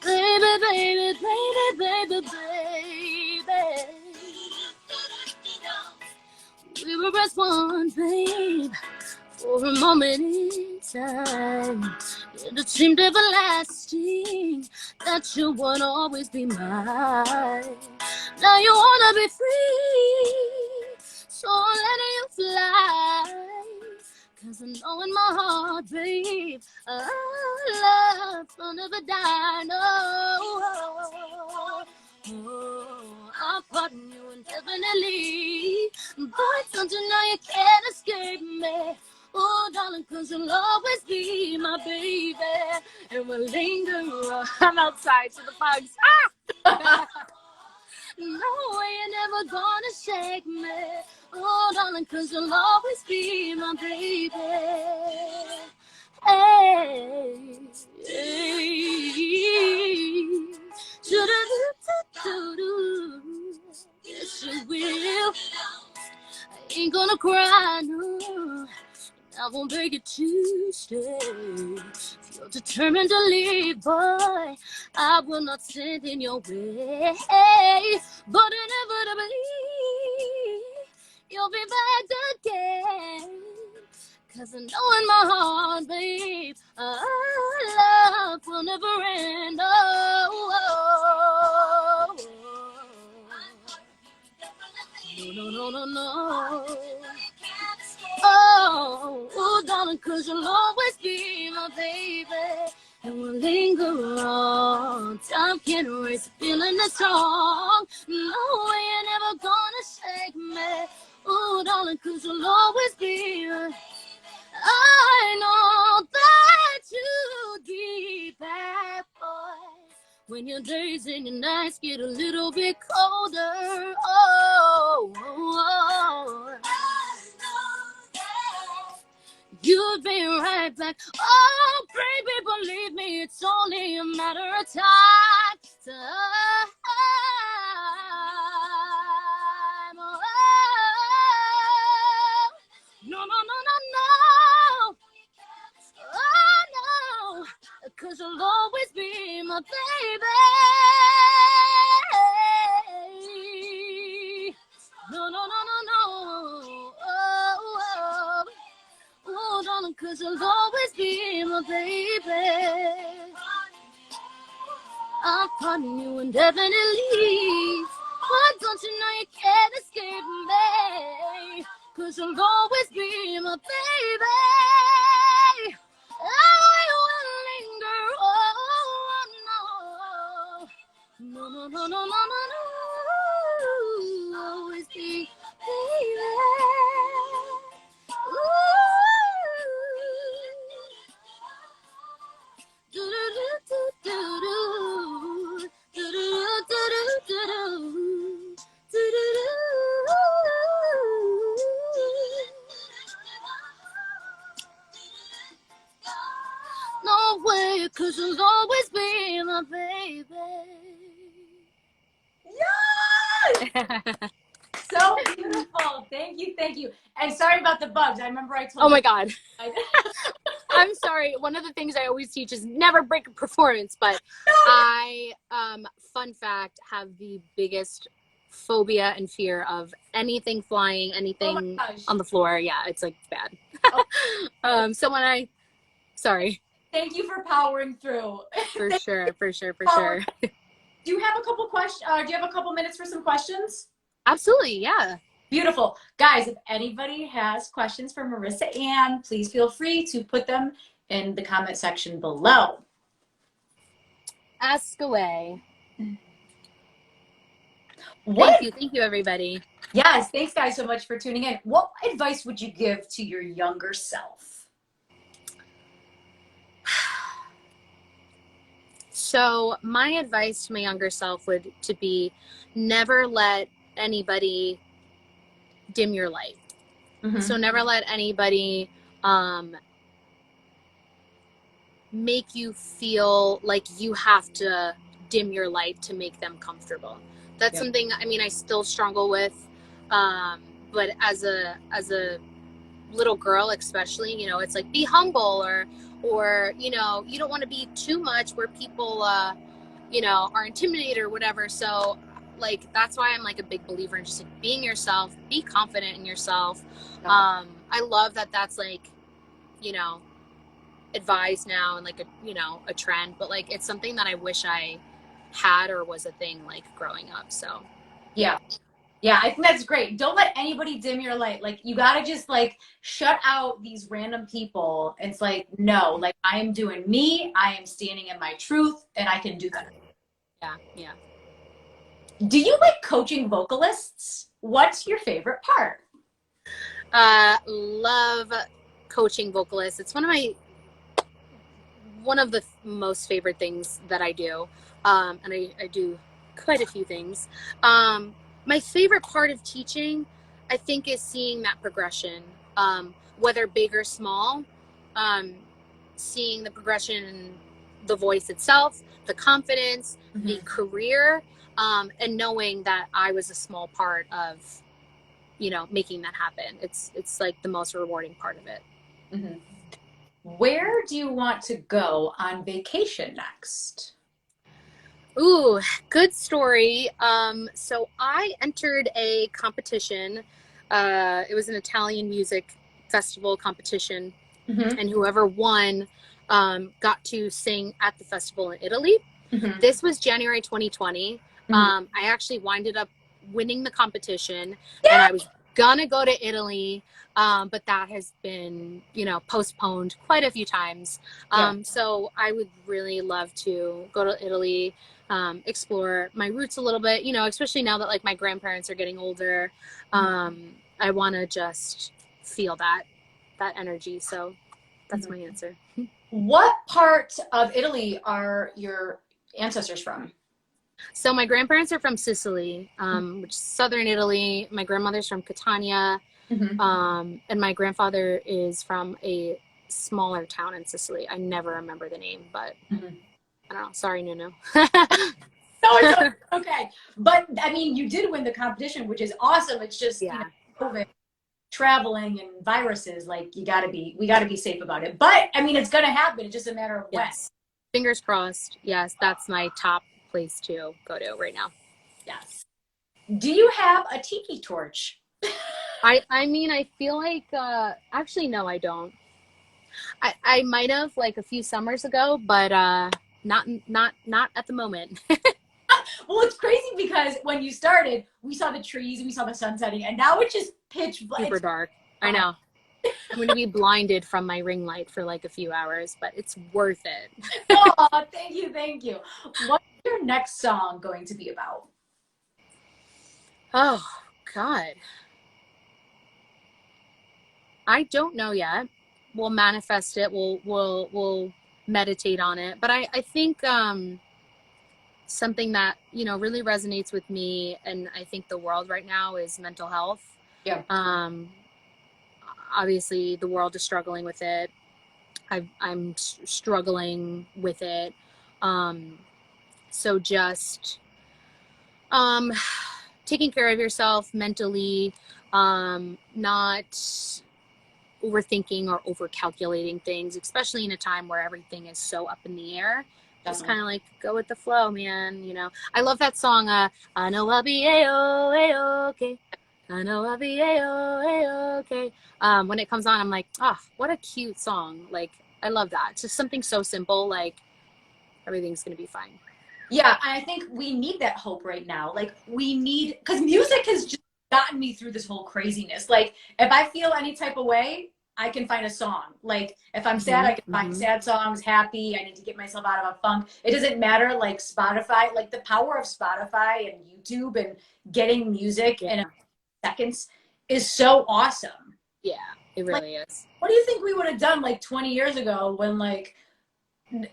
baby, baby, baby, baby. We were as one, babe, for a moment in time. It seemed everlasting that you would always be mine. Now you wanna be free, so I'm letting you fly. 'Cause I know in my heart, babe, our love will never die, no. I'm pardon you indefinitely, but don't you know you can't escape me? Oh, darling, 'cause you'll always be my baby, and we'll linger on. I'm outside, so the bugs. Ah! No way you're never gonna shake me. Oh, darling, 'cause you'll always be my baby. Hey, hey. Yes, you will. I ain't gonna cry, no. I won't beg you to stay. If you're determined to leave, boy, I will not stand in your way. But inevitably, you'll be back again. 'Cause I know in my heart, babe, our love will never end. Oh, no, no, no, no. Oh, darling, 'cause you'll always be my baby, and we'll linger on. Time can't erase a feeling that's strong. No way you're never gonna shake me. Oh, darling, 'cause you'll always be. I know that you get back, boy, when your days and your nights get a little bit colder. Oh. You'll be right back. Oh, baby, believe me, it's only a matter of time. Oh, no, no, no, no, no. Oh, no. 'Cause you'll always be my baby. No, no, no, no, no. Oh, darling, 'cause you'll always be my baby. I'm calling you indefinitely. But don't you know you can't escape me? 'Cause you'll always be my baby. I will linger. Oh, no. No, no, no, no, no, no, no. Always be baby. 'Cause you'll always be my baby. Yes! So beautiful. Thank you. Thank you. And sorry about the bugs. I remember I told Oh you. my God. I'm sorry. One of the things I always teach is never break a performance, but I, fun fact, have the biggest phobia and fear of anything flying, anything on the floor. Yeah, it's like bad. Oh. So sorry. Thank you for powering through. For sure. Do you have a couple questions? Do you have a couple minutes for some questions? Absolutely, yeah. Beautiful. Guys, if anybody has questions for MarissaAnn, please feel free to put them in the comment section below. Ask away. Thank you, everybody. Yes, thanks guys so much for tuning in. What advice would you give to your younger self? So my advice to my younger self would to be never let anybody dim your light. Mm-hmm. So never let anybody make you feel like you have to dim your light to make them comfortable. That's something, I mean, I still struggle with, but as a little girl especially, you know, it's like be humble, or you know, you don't want to be too much where people you know, are intimidated or whatever. So like that's why I'm like a big believer in just like being yourself, be confident in yourself. I love that that's like, you know, advised now and like a, you know, a trend, but like it's something that I wish I had or was a thing like growing up. So yeah, I think that's great. Don't let anybody dim your light. Like you gotta just like shut out these random people. It's like, no, like I am doing me, I am standing in my truth, and I can do that. Yeah. Do you like coaching vocalists? What's your favorite part? Love coaching vocalists. It's one of the most favorite things that I do. And I do quite a few things. My favorite part of teaching, I think, is seeing that progression, whether big or small, seeing the progression in the voice itself, the confidence, mm-hmm. the career, and knowing that I was a small part of, you know, making that happen. It's like the most rewarding part of it. Mm-hmm. Where do you want to go on vacation next? Ooh, good story. So I entered a competition. It was an Italian music festival competition, mm-hmm. and whoever won got to sing at the festival in Italy. Mm-hmm. This was January 2020. Mm-hmm. I actually winded up winning the competition, and I was gonna go to Italy, but that has been, you know, postponed quite a few times. So I would really love to go to Italy, explore my roots a little bit, you know, especially now that like my grandparents are getting older. I want to just feel that energy. So that's my answer. What part of Italy are your ancestors from? So my grandparents are from Sicily, which is southern Italy. My grandmother's from Catania, mm-hmm. And my grandfather is from a smaller town in Sicily. I never remember the name, but mm-hmm. I don't know. Sorry, Nuno. No, it's okay. But I mean, you did win the competition, which is awesome. It's just, you know, COVID, traveling, and viruses. Like we got to be safe about it. But I mean, it's gonna happen. It's just a matter of when. Fingers crossed. Yes, that's my top place to go to right now. Yes. Do you have a tiki torch? I mean, I feel like actually no, I don't. I might have like a few summers ago, but not at the moment. Well, it's crazy because when you started, we saw the trees and we saw the sun setting, and now it's just pitch black. Super dark. I know. I'm going to be blinded from my ring light for like a few hours, but it's worth it. Oh, thank you. What's your next song going to be about? Oh, God. I don't know yet. We'll manifest it. We'll meditate on it. But I think something that, you know, really resonates with me and I think the world right now is mental health. Yeah. Obviously the world is struggling with it. I'm struggling with it. So just um, taking care of yourself mentally, not overthinking or over calculating things, especially in a time where everything is so up in the air. Just Definitely. kind of like go with the flow, man. You know, I love that song. I know I'll be a-okay. I know I'll be a-okay. When it comes on, I'm like, oh, what a cute song. Like, I love that. It's just something so simple, like everything's gonna be fine. Yeah, I think we need that hope right now. Like we need, because music has just gotten me through this whole craziness. Like if I feel any type of way, I can find a song. Like if I'm sad, Mm-hmm, I can find mm-hmm. sad songs. Happy, I need to get myself out of a funk. It doesn't matter. Like Spotify, like the power of Spotify and YouTube and getting music Yeah, in seconds is so awesome. yeah, it Like, really is. what do you think we would have done like 20 years ago when like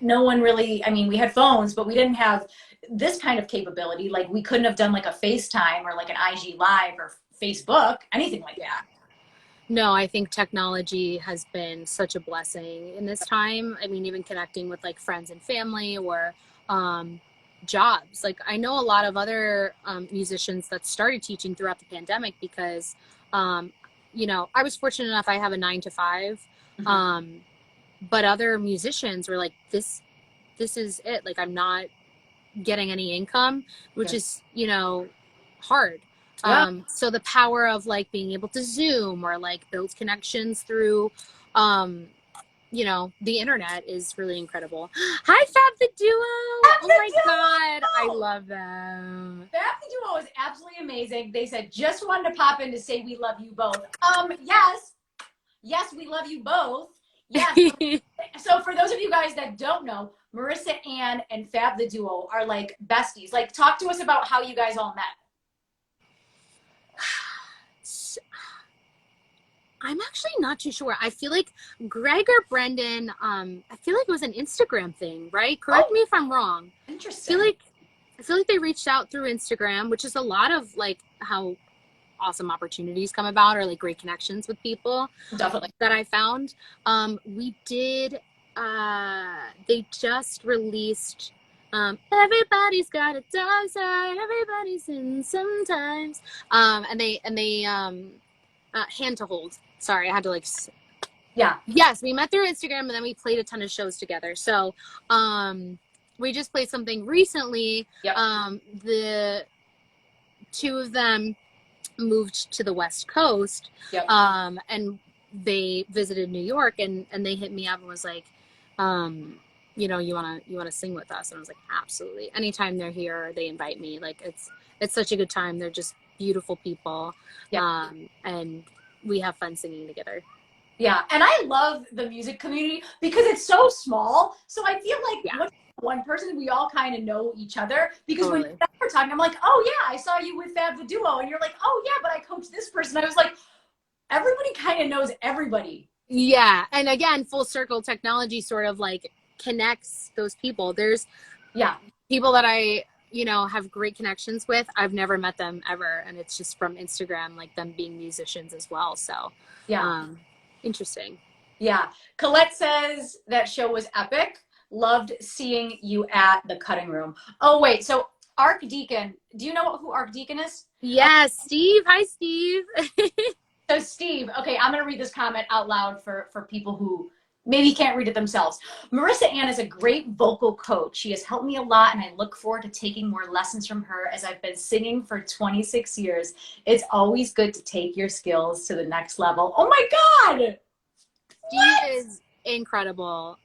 no one really, I mean, we had phones, but we didn't have this kind of capability. Like we couldn't have done like a FaceTime or like an IG live or Facebook, anything like Yeah. that. No, I think technology has been such a blessing in this time. I mean, even connecting with like friends and family or um, jobs. Like, I know a lot of other musicians that started teaching throughout the pandemic because, um, I was fortunate enough, I have a 9 to 5. Mhm. Um, but other musicians were like, this is it. Like, I'm not getting any income, which Yeah. is, hard. Yeah. So the power of like being able to Zoom or like build connections through, um, the internet is really incredible. Hi, Fab the Duo. That's Oh the my God. I duo. love them. That duo is absolutely amazing. They said, just wanted to pop in to say we love you both. Yes. Yes, we love you both. Yes. So for those of you guys that don't know, MarissaAnn and Fab the Duo are like besties. Like talk to us about how you guys all met. I'm actually not too sure. I feel like Greg or Brendan, I feel like it was an Instagram thing, right? Correct Oh, me if I'm wrong. I feel interesting. like I feel like they reached out through Instagram, which is a lot of like how awesome opportunities come about or like great connections with people Definitely. that I found. We did they just released everybody's got a dark side, everybody's in sometimes. And they hand to hold. Sorry, I had to like Yeah. yes, we met through Instagram and then we played a ton of shows together. So we just played something recently. Yep. The two of them moved to the West Coast, Yep. and they visited New York, and they hit me up and was like, you wanna sing with us? And I was like, absolutely. Anytime they're here, they invite me. Like it's such a good time. They're just beautiful people, Yep. and we have fun singing together. Yeah. And I love the music community because it's so small. So I feel like Yeah, when one person, we all kind of know each other because when totally. we're talking, I'm like, oh yeah, I saw you with Fab the Duo. And you're like, oh yeah, but I coached this person. I was like, everybody kind of knows everybody. Yeah, and again, full circle technology sort of like connects those people. There's Yeah. people that I have great connections with. I've never met them ever, and it's just from Instagram, like them being musicians as well. So Yeah. um interesting. Yeah. Colette says that show was epic. Loved seeing you at the cutting room. Oh, wait. So Archdeacon, do you know who Archdeacon is? Yes, Steve. Hi, Steve. So Steve, okay, I'm going to read this comment out loud for people who maybe can't read it themselves. MarissaAnn is a great vocal coach. She has helped me a lot, and I look forward to taking more lessons from her as I've been singing for 26 years. It's always good to take your skills to the next level. Oh my God! Steve What? is incredible.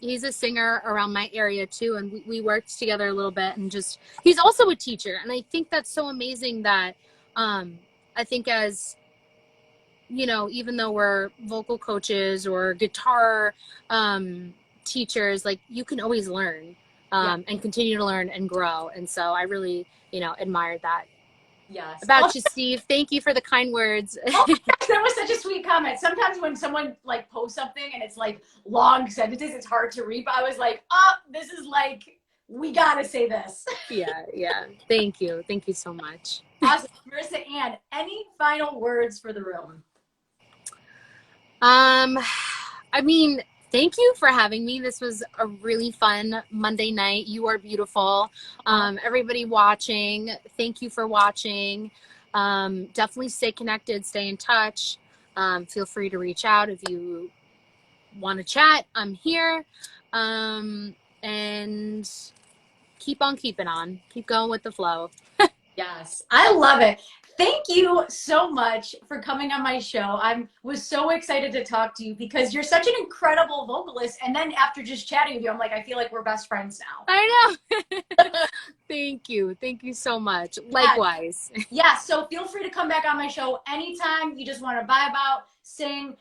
He's a singer around my area too, and we worked together a little bit, and just he's also a teacher, and I think that's so amazing that I think as even though we're vocal coaches or guitar teachers, like you can always learn, Yeah. and continue to learn and grow. And so I really, admired that Yes. Oh, about you, Steve. Thank you for the kind words. oh my gosh, that was such a sweet comment. Sometimes when someone like posts something and it's like long sentences, it's hard to read. But I was like, oh, this is like, we gotta say this. Yeah, yeah. Thank you. Thank you so much. Awesome. MarissaAnn, any final words for the room? Um, I mean, thank you for having me. This was a really fun Monday night. You are beautiful. Everybody watching, thank you for watching. Definitely stay connected, stay in touch. Feel free to reach out if you want to chat. I'm here. And keep on keeping on. Keep going with the flow. Yes, I love it. Thank you so much for coming on my show. I was so excited to talk to you because you're such an incredible vocalist. And then after just chatting with you, I'm like, I feel like we're best friends now. I know. Thank you. Thank you so much. Yeah. Likewise. Yeah, so feel free to come back on my show anytime you just want to vibe out, sing,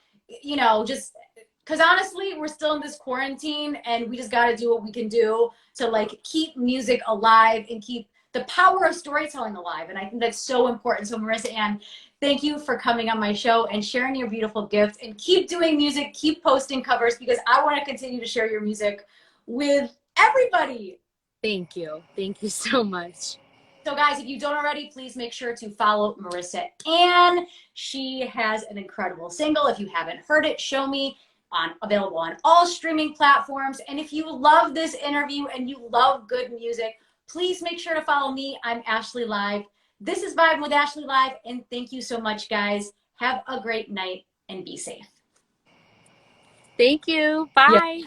just because honestly, we're still in this quarantine and we just got to do what we can do to like keep music alive and keep the power of storytelling alive. And I think that's so important. So, MarissaAnn, thank you for coming on my show and sharing your beautiful gift, and keep doing music, keep posting covers, because I want to continue to share your music with everybody. Thank you. Thank you so much. So guys, if you don't already, please make sure to follow MarissaAnn. She has an incredible single. If you haven't heard it, show me, available on all streaming platforms. And if you love this interview and you love good music, please make sure to follow me. I'm Ashley Live. This is Vibe with Ashley Live, and thank you so much, guys. Have a great night and be safe. Thank you. Yeah. Bye.